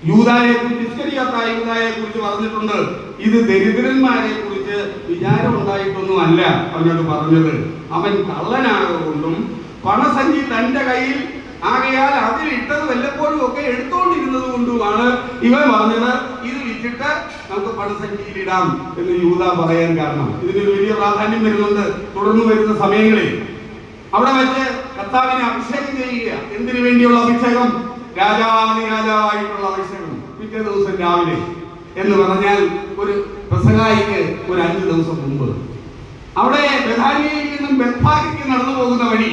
യൂദായെ കുറിച്ച് പറഞ്ഞിട്ടുണ്ട്. ഇത് ദരിദ്രന്മാരെ കുറിച്ച് വിചാരം ഉണ്ടായിട്ടൊന്നും അല്ല അവനോട് പറഞ്ഞത്. അവൻ കള്ളനാകൊണ്ടും പണസഞ്ചി തന്റെ കയ്യിൽ ആകയാൽ അതിലിട്ടത് വല്ലപ്പോഴും ഒക്കെ എടുത്തോണ്ടിരുന്നത് കൊണ്ടുമാണ് ഇവൻ പറഞ്ഞത്, ഇത് വിറ്റിട്ട് നമുക്ക് പണസഞ്ചിയിലിടാം എന്ന് യൂദാ പറയാൻ കാരണം. ഇതിനൊരു വലിയ പ്രാധാന്യം വരുന്നുണ്ട് തുടർന്ന് വരുന്ന സമയങ്ങളിൽ. അവിടെ വെച്ച് കർത്താവിനെ അഭിഷേകം ചെയ്യുക. എന്തിനു വേണ്ടിയുള്ള അഭിഷേകം? രാജാവായിട്ടുള്ള അഭിഷേകം. പിറ്റേ ദിവസം രാവിലെ എന്ന് പറഞ്ഞാൽ ഒരു പെസഹായിക്ക് ഒരു 5 ദിവസം മുമ്പ് അവിടെ ബഥാനിയയിൽ നിന്നും ബെത്ഫാഗയ്ക്ക് നടന്നു പോകുന്ന വഴി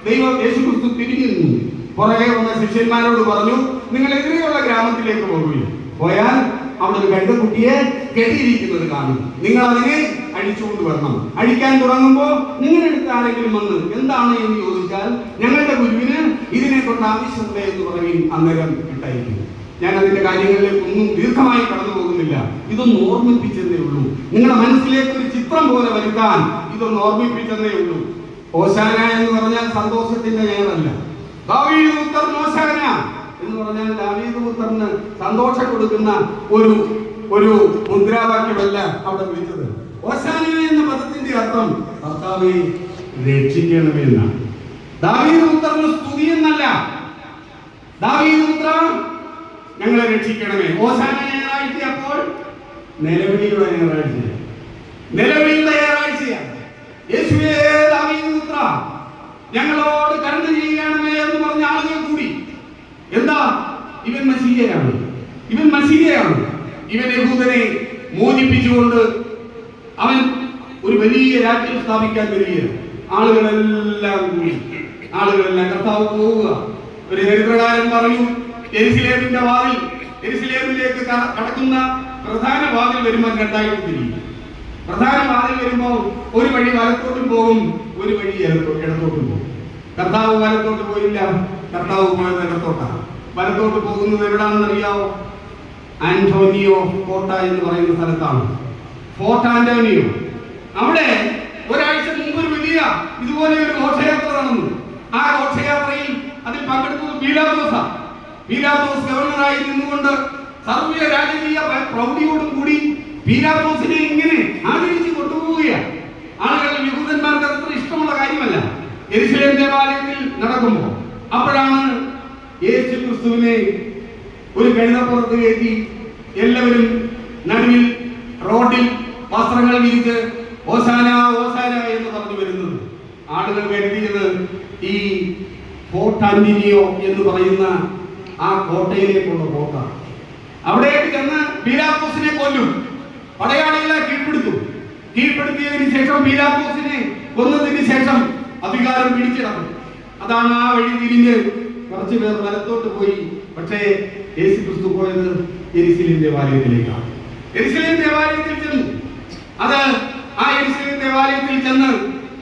ദൈവം യേശുക്രിസ്തു തിരിഞ്ഞു നിന്നു. പുറകെ വന്ന ശിഷ്യന്മാരോട് പറഞ്ഞു, നിങ്ങൾ എതിരെയുള്ള ഗ്രാമത്തിലേക്ക് പോകുകയും പോയാൽ അവിടെ ഒരു കഴുതക്കുട്ടിയെ കെട്ടിയിരിക്കുന്നത് കാണും. നിങ്ങൾ അതിനെ അഴിച്ചുകൊണ്ട് വരണം. അഴിക്കാൻ തുടങ്ങുമ്പോൾ നിങ്ങളെടുത്ത് ആരെങ്കിലും വന്ന് എന്താണ് എന്ന് ചോദിച്ചാൽ ഞങ്ങളുടെ ഗുരുവിന് ഇതിനെ കൊണ്ട് ആവശ്യമുണ്ട് എന്ന് പറയും. അന്നേരം ഇട്ടായിരിക്കും. ഞാൻ അതിന്റെ കാര്യങ്ങളിലേക്ക് ഒന്നും ദീർഘമായി കടന്നു പോകുന്നില്ല. ഇതൊന്ന് ഓർമ്മിപ്പിച്ചെന്നേ ഉള്ളൂ. നിങ്ങളുടെ മനസ്സിലേക്ക് ഒരു ചിത്രം പോലെ വരുത്താൻ ഇതൊന്ന് ഓർമ്മിപ്പിച്ചെന്നേ ഉള്ളൂ. ഹോശാന എന്ന് പറഞ്ഞാൽ സന്തോഷത്തിന്റെ നേരല്ല. ദാവീദ് പുത്രൻ ഹോശാന എന്ന് പറഞ്ഞാൽ ദാവീദ് പുത്രന് സന്തോഷം കൊടുക്കുന്ന ഒരു മുദ്രാവാക്യമല്ല അവിടെ വിളിച്ചത്. ഹോശാന എന്ന പദത്തിന്റെ അർത്ഥം കർത്താവേ രക്ഷിക്കണമേ എന്നാണ്. ദാവീദ് പുത്രന് സ്തുതി എന്നല്ല. ദാവീദ് പുത്ര ഞങ്ങളെ രക്ഷിക്കണമേ. ഹോശാന ഞായറാഴ്ച അപ്പോൾ നിലവിളിയുടെ ഞായറാഴ്ചയാണ്. യേശുവേ ദാവീദ് പുത്ര ഞങ്ങളോട് കരുണ ചെയ്യണമേ എന്ന് പറഞ്ഞ ആളുകൾ കൂടി. എന്താ? ഇവൻ മശീഹയാണ്. ഇവൻ യഹൂദനെ മോചിപ്പിച്ചുകൊണ്ട് അവൻ ഒരു വലിയ രാജ്യം സ്ഥാപിക്കാൻ വരികയാണ്. ആളുകളെല്ലാം കർത്താവ് പോവുക. ഒരു ചരിത്രകാരൻ പറയും, യെരുശലേമിന്റെ വാതിൽ, യെരുശലേമിലേക്ക് കടക്കുന്ന പ്രധാന വാതിൽ വരുമ്പോൾ രണ്ടായിട്ട് തിരിയും. പ്രധാന വാതിൽ വരുമ്പോൾ ഒരു വഴി വലത്തോട്ടും പോകും, ഒരു വഴി ഇടത്തോട്ടും പോകും. കർത്താവ് വലത്തോട്ട് പോയില്ല, കർത്താവ് പോയത് ഇടത്തോട്ടാണ്. വലത്തോട്ട് പോകുന്നത് എവിടാണെന്ന് അറിയാവോ? ആന്റോണിയോ കോട്ട എന്ന് പറയുന്ന സ്ഥലത്താണ്, ഫോർട്ട് ആന്റോണിയോ. അവിടെ ഒരാഴ്ച മുമ്പ് ഒരു വലിയ ഇതുപോലെ ഒരു ഘോഷയാത്ര നടന്നു. ആ ഘോഷയാത്രയിൽ അതിൽ പങ്കെടുത്തത് പീലാത്തോസാണ്. പീലാത്തോസ് ഗവർണറായി നിന്നുകൊണ്ട് സർവ്വ രാജകീയ പ്രൗഢിയോടും കൂടി പീലാത്തോസിനെ ഇങ്ങനെ ആദരിച്ച് കൊണ്ടുപോവുകയാണ്. ആളുകൾ, യഹൂദന്മാർക്ക് അത്ര ഇഷ്ടമുള്ള കാര്യമല്ല യെരുശലേം ദേവാലയത്തിൽ നടക്കുമ്പോൾ. അപ്പോഴാണ് യേശു ക്രിസ്തുവിനെ ഒരു കഴുതപ്പുറത്ത് കയറ്റി എല്ലാവരും നടുവിൽ റോഡിൽ വസ്ത്രങ്ങൾ വിരിച്ച് ഓശാന ഓശാന എന്ന് പറഞ്ഞു വരുന്നത്. ആളുകൾ കരുതിയത് ഈ ഫോർട്ട് ആന്റോണിയോ എന്ന് പറയുന്ന ആ കോട്ടയിലേക്കുള്ള പോക്കാണ്. അവിടേക്ക് ചെന്ന് പീലാത്തോസിനെ കൊല്ലും, പടയാളികളെ കീഴ്പ്പെടുത്തിയതിനു ശേഷം പീലാത്തോസിനെ കൊന്നതിന് ശേഷം അധികാരം പിടിച്ചിടക്കും. അതാണ് ആ വഴി തിരിഞ്ഞ് കുറച്ചു പേർ വലത്തോട്ട് പോയി. പക്ഷേ യേശു ക്രിസ്തു പോയത് യെരുശലേം ദേവാലയത്തിലേക്കാണ്. യെരുശലേം ദേവാലയത്തിൽ ചെന്നു. ആ യെരുശലേം ദേവാലയത്തിൽ ചെന്ന്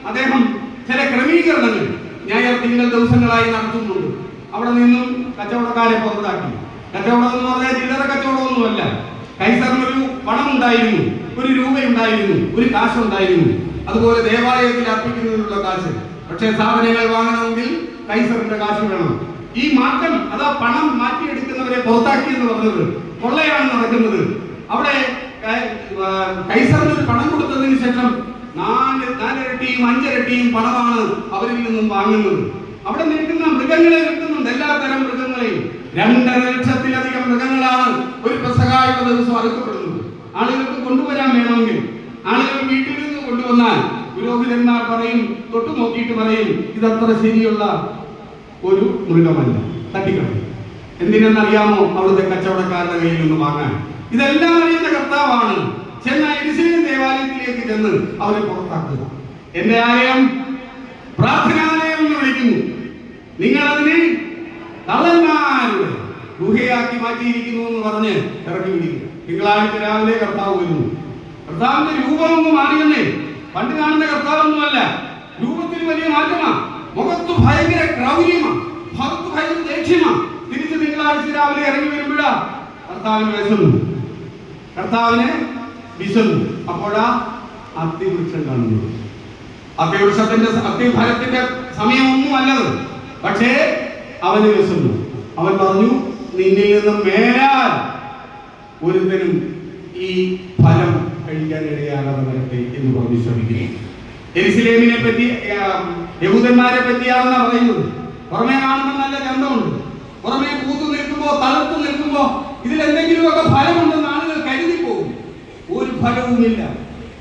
അദ്ദേഹം ചില ക്രമീകരണങ്ങൾ ഞായർ തിങ്കൾ ദിവസങ്ങളായി നടത്തുന്നുണ്ട്. അവിടെ നിന്നും കച്ചവടക്കാരെ പുറത്താക്കി. കച്ചവടം എന്ന് പറഞ്ഞാൽ ചില്ലറ കച്ചവടമൊന്നുമല്ല. കൈസറിനൊരു പണം ഉണ്ടായിരുന്നു, ഒരു രൂപയുണ്ടായിരുന്നു, ഒരു കാശുണ്ടായിരുന്നു. അതുപോലെ ദേവാലയത്തിൽ അർപ്പിക്കുന്നതിനുള്ള കാശ്. പക്ഷേ സാധനങ്ങൾ വാങ്ങണമെങ്കിൽ കൈസറിന്റെ കാശ് വേണം. ഈ മാറ്റം, അതാ പണം മാറ്റിയെടുക്കുന്നവരെ പുറത്താക്കി എന്ന് പറഞ്ഞത് കൊള്ളയാണ് നടക്കുന്നത്. അവിടെ കൈസറിന് ഒരു പണം കൊടുത്തതിന് ശേഷം 4 5 പണമാണ് അവരിൽ നിന്നും വാങ്ങുന്നത്. അവിടെ നിൽക്കുന്ന മൃഗങ്ങളെ വിൽക്കുന്നുണ്ട്, എല്ലാ തരം മൃഗങ്ങളെയും. 2.5 ലക്ഷത്തിലധികം മൃഗങ്ങളാണ് ഒരു പെസഹായുടെ ദിവസം അറുക്കപ്പെടുന്നത്. ആളുകൾക്ക് കൊണ്ടുവരാൻ വേണമെങ്കിൽ, ആളുകൾ വീട്ടിൽ നിന്ന് കൊണ്ടുവന്നാൽ പുരോഹിതന്മാർ പറയും, തൊട്ടു നോക്കിയിട്ട് പറയും, ഇതത്ര ശരിയുള്ള ഒരു മൃഗമല്ല, തട്ടിക്കളയും. എന്തിനെന്നറിയാമോ? അവിടുത്തെ കച്ചവടക്കാരുടെ കയ്യിൽ നിന്ന് വാങ്ങാൻ. ഇതെല്ലാം അറിയുന്ന കർത്താവാണ് ചെന്ന യെരുശലേം ദേവാലയത്തിലേക്ക് ചെന്ന് അവരെ പുറത്താക്കുക. എന്റെ ആലയം പ്രാർത്ഥനാലയം എന്ന് വിളിക്കുന്നു, നിങ്ങൾ അതിനെ കള്ളന്മാരുടെ ഗുഹയാക്കി മാറ്റിയിരിക്കുന്നു എന്ന് പറഞ്ഞ് ഇറക്കി വിളിക്കുക. തിങ്കളാഴ്ച രാവിലെ കർത്താവ് വരുന്നു. കർത്താവിന്റെ രൂപമൊന്നും മാറിയെന്നേ. പണ്ട് കാണുന്ന കർത്താവൊന്നുമല്ല, രൂപത്തിൽ വലിയ മാറ്റമാണ്. മുഖത്ത് ഭയങ്കര ക്രൗര്യമാണ്, മുഖത്ത് ഭയങ്കര ദേഷ്യമാണ്. തിരിച്ച് തിങ്കളാഴ്ച രാവിലെ ഇറങ്ങി വരുമ്പോഴാ കർത്താവിന് വിശന്നു. അപ്പോഴാ അത്തിവൃക്ഷം കാണുന്നത്. അത്തിഫലത്തിന്റെ സമയമൊന്നും അല്ലത്. പക്ഷേ അവന് വിശന്നു. അവൻ പറഞ്ഞു, നിന്നിൽ നിന്നും മേലാൽ ഒരുത്തനും ഈ ഫലം കഴിക്കാൻ ഇടയാകാതെ വരട്ടെ എന്ന് പറഞ്ഞ് ശ്രമിക്കുന്നു. യെരുശലേമിനെ പറ്റി, യഹൂദന്മാരെ പറ്റിയാണെന്നാ പറയുന്നത്. പുറമേ കാണുമ്പോൾ നല്ല ഗന്ധമുണ്ട്, പുറമേ പൂത്തു നിൽക്കുമ്പോ തളർത്തു നിൽക്കുമ്പോ ഇതിൽ എന്തെങ്കിലുമൊക്കെ ഫലമുണ്ടെന്ന് ആളുകൾ കരുതി പോകും. ഒരു ഫലവുമില്ല.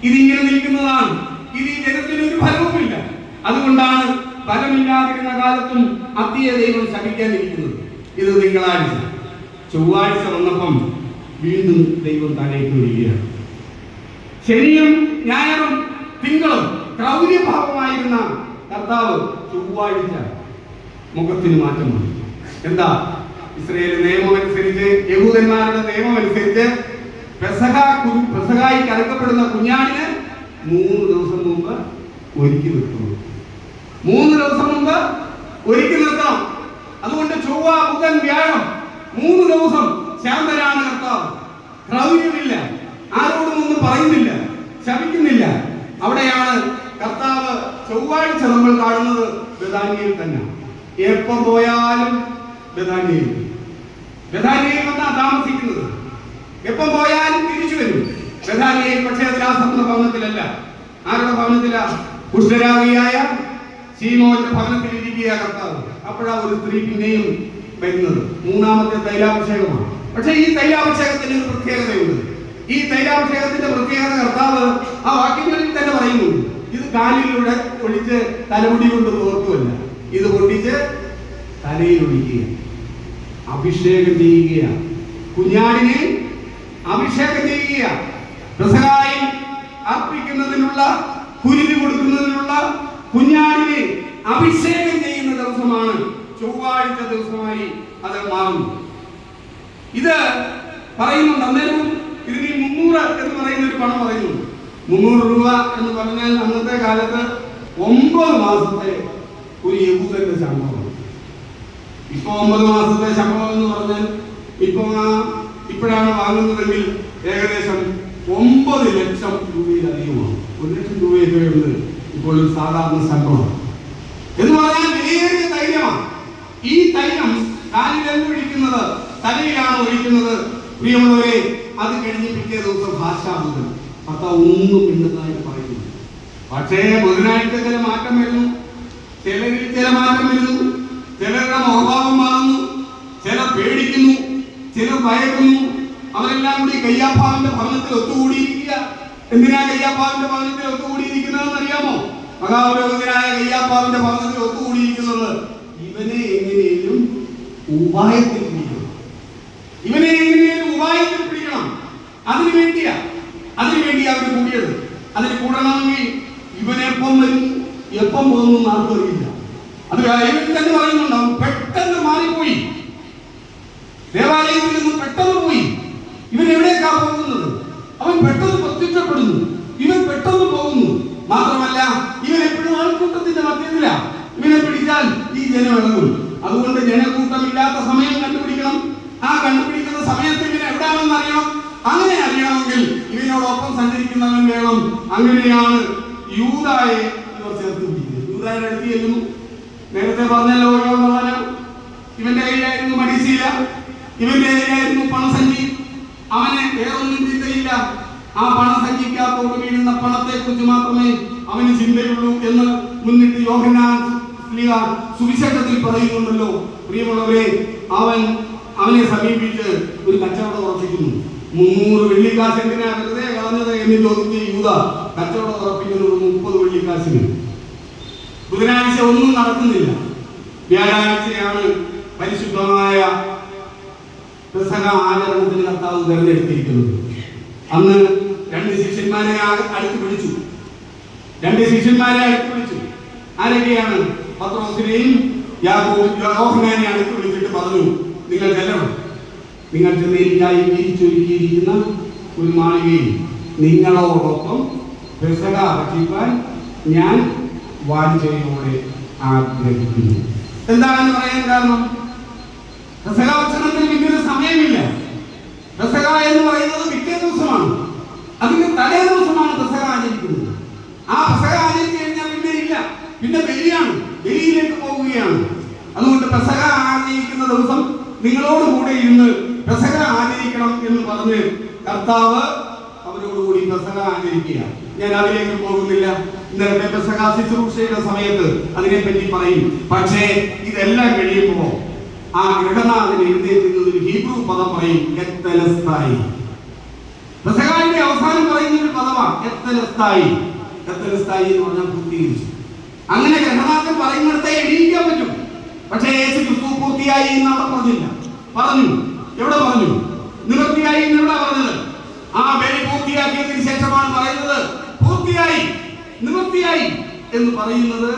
ഇതിങ്ങനെ നിൽക്കുന്നതാണ്. ഇത് ഈ ജനത്തിന് ഒരു ഫലവുമില്ല. അതുകൊണ്ടാണ് ഫലമില്ലാതിരുന്ന കാലത്തും അത്തിയെ ദൈവം ശപിക്കാതിരിക്കുന്നത്. ഇത് തിങ്കളാഴ്ച. ചൊവ്വാഴ്ച വന്നപ്പം വീണ്ടും ദൈവം താഴേക്ക് വരികയാണ്. ശനിയും ഞായറും തിങ്കളും ക്രൗര്യഭാവമായിരുന്ന കർത്താവ് ചൊവ്വാഴ്ച മുഖത്തിന് മാറ്റമാണ്. എന്താ? ഇസ്രായേൽ നിയമമനുസരിച്ച്, യഹൂദന്മാരുടെ നിയമമനുസരിച്ച് പെസഹായി കറക്കപ്പെടുന്ന കുഞ്ഞാടിന് 3 ദിവസം മുമ്പ് ഒരുക്കി നിർത്തണം. 3 ദിവസം മുമ്പ് ഒരുക്കി നിർത്തണം. അതുകൊണ്ട് ചൊവ്വ, ബുധൻ, വ്യാഴം 3 ദിവസം ശാന്തനാണ് കർത്താവ്. ക്രൗര്യമില്ല, ആരോടും ഒന്നും പറയുന്നില്ല, ശപിക്കുന്നില്ല. അവിടെയാണ് കർത്താവ് ചൊവ്വാഴ്ച നമ്മൾ കാണുന്നത് ബെഥാനിയയിൽ തന്നെ. എപ്പം പോയാലും ബെഥാനിയയിൽ വന്നാ താമസിക്കുന്നത്. എപ്പം പോയാലും തിരിച്ചു വരും ബെഥാനിയയിൽ. പക്ഷേ അത് ലാസറിന്റെ ഭവനത്തിലല്ല. ആരുടെ ഭവനത്തിലാ? കുഷ്ഠരോഗിയായ ശീമോന്റെ ഭവനത്തിൽ ഇരിക്കുക കർത്താവ്. അപ്പോഴാ ഒരു സ്ത്രീ പിന്നെയും വരുന്നത്. 3ാമത്തെ തൈലാഭിഷേകമാണ്. പക്ഷേ ഈ തൈലാഭിഷേകത്തിന് ഒരു പ്രത്യേകതയുണ്ട്. ഈ തൈലാഭിഷേകത്തിന്റെ പ്രത്യേകത കർത്താവ് ആ വാക്യങ്ങളിൽ തന്നെ പറയുന്നു. ഇത് കാലിലൂടെ ഒഴിച്ച് തലമുടി കൊണ്ട് തോർത്തുമല്ല, ഇത് പൊട്ടിച്ച് തലയിൽ ഒഴിക്കുക, അഭിഷേകം ചെയ്യുകയാണ്. കുഞ്ഞാടിനെ അഭിഷേകം ചെയ്യുക. പെസഹായി അർപ്പിക്കുന്നതിനുള്ള, കുരുതി കൊടുക്കുന്നതിനുള്ള കുഞ്ഞാടിനെ അഭിഷേകം ചെയ്യുന്ന ദിവസമാണ് ചൊവ്വാഴ്ച ദിവസമായി അത് മാറുന്നു. ഇത് പറയുന്നുണ്ട്. അന്നേരം ഇതിന് 300 എന്ന് പറയുന്ന ഒരു പണം പറയുന്നുണ്ട്. 300 രൂപ എന്ന് പറഞ്ഞാൽ അന്നത്തെ കാലത്ത് 9 മാസത്തെ ഒരു യഹൂദന്റെ ശമ്പളമാണ്. ഇപ്പൊ 9 മാസത്തെ ശമ്പളം എന്ന് പറഞ്ഞാൽ ഇപ്പോഴാണ് വാങ്ങുന്നതെങ്കിൽ ഏകദേശം 9 ലക്ഷം രൂപയിലധികമാണ്. 1 ലക്ഷം രൂപയൊക്കെ ഉണ്ട് ഇപ്പോൾ ഒരു സാധാരണ ശമ്പളം എന്ന് പറഞ്ഞാൽ വലിയ തൈലമാണ്. ഈ തൈലം കാലിൽ ഒഴിക്കുന്നത്, തലയിലാണ് ഒഴിക്കുന്നത്. പ്രിയമുള്ളവരെ, അത് കഴിഞ്ഞ് പിറ്റേ ദിവസം ഭാഷാബുദ്ധൻ ഒന്നും മിണ്ടുന്നതായി പറയുന്നു. പക്ഷേ ബുധനാഴ്ച ചില മാറ്റം വരുന്നു, ചിലരിൽ ചില മാറ്റം വരുന്നു. ചിലരുടെ മുഖഭാവം മാറുന്നു, ചിലർ പേടിക്കുന്നു, ചിലർ ഭയക്കുന്നു. അവരെല്ലാം കൂടി കയ്യാപ്പാവിന്റെ ഭവനത്തിൽ ഒത്തുകൂടിയിരിക്കുക. എന്തിനാ കയ്യാപ്പാവിന്റെ ഭവനത്തിൽ ഒത്തുകൂടിയിരിക്കുന്നതെന്ന് അറിയാമോ? മഹാപുരോഹിതനായ കയ്യാപ്പാവിന്റെ ഭവനത്തിൽ ഒത്തുകൂടിയിരിക്കുന്നത് ഇവനെ എങ്ങനെയും ഉപായത്തിൽ പിടിക്കണം, ഇവനെ എങ്ങനെയും ഉപായത്തിൽ പിടിക്കണം. അതിനുവേണ്ടി അവർ കൂടിയത്. അതിന് കൂടണമെങ്കിൽ ഇവനെപ്പം വരും, എപ്പം പോകുന്നു ആർക്കും അറിയില്ല. അത് ഇവൻ തന്നെ പറയുന്നുണ്ടാവും. പെട്ടെന്ന് മാറിപ്പോയി, ദേവാലയത്തിൽ നിന്ന് പെട്ടെന്ന് പോയി. ഇവൻ എവിടേക്കാ പോകുന്നത്? അവൻ പെട്ടെന്ന് പ്രത്യക്ഷപ്പെടുന്നു, ഇവൻ പെട്ടെന്ന് പോകുന്നു. മാത്രമല്ല, ഇവൻ എപ്പോഴും ആൾക്കൂട്ടത്തിന്റെ മധ്യത്തില. ഇവനെ പിടിച്ചാൽ ഈ ജനം ഇളകും. അതുകൊണ്ട് ജനക്കൂട്ടമില്ലാത്ത സമയം കണ്ടുപിടിക്കണം. ആ കണ്ടുപിടിക്കുന്ന സമയത്ത് ഇവൻ എവിടെയാണെന്ന് അറിയണം. അങ്ങനെ അറിയണമെങ്കിൽ ഇവനോടൊപ്പം സഞ്ചരിക്കുന്നവൻ വേണം. അങ്ങനെയാണ് യൂദായെ ഇവർ ചേർത്ത് പിടിക്കുന്നത്. യൂദായുടെ അടുത്ത് ചെല്ലുന്നു. നേരത്തെ പറഞ്ഞല്ലോ, ഇവന്റെ കയ്യിലായിരുന്നു മടിശീല, ഇവന്റെ കയ്യിലായിരുന്നു പണസഞ്ചി. അവന് വേറൊന്നും ചിന്തയില്ല. ആ പണസഞ്ചിക്കകത്തോട് വീഴുന്ന പണത്തെ കുറിച്ച് മാത്രമേ അവന് ചിന്തയുള്ളൂ എന്ന് മുന്നിട്ട് യോഹന്നാൻ സുവിശേഷത്തിൽ പറയുന്നുണ്ടല്ലോ. പ്രിയമുള്ളവരെ, അവനെ സമീപിച്ച് ഒരു കച്ചവടം ഉറപ്പിക്കുന്നു. 300 വെള്ളിക്കാശ് എന്തിനാ വെറുതെ കളഞ്ഞത് എന്ന് ചോദിച്ച് യൂദ കച്ചവടം ഉറപ്പിക്കുന്നത് 30 വെള്ളിക്കാശിന്. ബുധനാഴ്ച ഒന്നും നടക്കുന്നില്ല. വ്യാഴാഴ്ചയാണ് പരിശുദ്ധമായ പെസഹ ആചരണത്തിന് കർത്താവ് തിരഞ്ഞെടുത്തിരിക്കുന്നത്. അന്ന് 2 ശിഷ്യന്മാരെ അടുത്ത് വിളിച്ചു. ആരൊക്കെയാണ്? പത്രോസിനെയും യോഹന്നാനെയും അടുത്ത് വിളിച്ചിട്ട് പറഞ്ഞു, നിങ്ങൾ ചെല്ലണം. നിങ്ങൾ ചെന്നേരിക്കായി വിരിച്ചൊരുക്കിയിരിക്കുന്ന ഒരു മാളികയിൽ നിങ്ങളോടൊപ്പം പെസഹ ഭക്ഷിക്കാൻ ഞാൻ വാഞ്ചയോടെ ആഗ്രഹിക്കുന്നു. എന്താണെന്ന് പറയാൻ കാരണം, പെസഹ ഭക്ഷണത്തിന് പിന്നീട് സമയമില്ല. പെസഹ എന്ന് പറയുന്നത് പിറ്റേ ദിവസമാണ്. അതിന്റെ തലേ ദിവസമാണ് പെസഹ ആചരിക്കുന്നത്. ആ പെസഹ ആചരിച്ചു കഴിഞ്ഞാൽ പിന്നെ ഇല്ല, പിന്നെ ബലിയാണ്, ബലിയിലേക്ക് പോവുകയാണ്. അതുകൊണ്ട് പെസഹ ആചരിക്കുന്ന ദിവസം നിങ്ങളോടുകൂടെ ഇരുന്ന് പെസഹ ആചരിക്കണം എന്ന് പറഞ്ഞ് കർത്താവ് അവരോടുകൂടി പെസഹ ആചരിക്കുക. ഞാൻ അതിലേക്ക് പോകുന്നില്ല. ഇന്നലത്തെ പെസഹ ശുശ്രൂഷയുടെ സമയത്ത് അതിനെപ്പറ്റി പറയും. പക്ഷേ ഇതെല്ലാം കഴിയുമ്പോൾ ആ ഗൃഹനാഥൻ എഴുന്നേറ്റ് ഒരു ഹീബ്രു പദം പറയും, എത്തലസ്തായി. പെസഹയുടെ അവസാനം പറയുന്ന ഒരു പദമാണ് എത്തലസ്തായി. എത്തലസ്തായി എന്ന് പറഞ്ഞാൽ പൂർത്തീകരിച്ചു. അങ്ങനെ ഗൃഹനാഥൻ പറയുന്നിടത്തെ എഴുതിക്കാൻ പറ്റും. പക്ഷേ യേശു ക്രിസ്തു പൂർത്തിയായി എന്ന് അവിടെ പറഞ്ഞില്ല. പറഞ്ഞു, എവിടെ പറഞ്ഞു? നിവൃത്തിയായി എന്ന് എവിടെ പറഞ്ഞത്? ആ ബലി പൂർത്തിയാക്കിയതിനു ശേഷമാണ് പറയുന്നത് പൂർത്തിയായി, നിവൃത്തിയായി എന്ന് പറയുന്നത്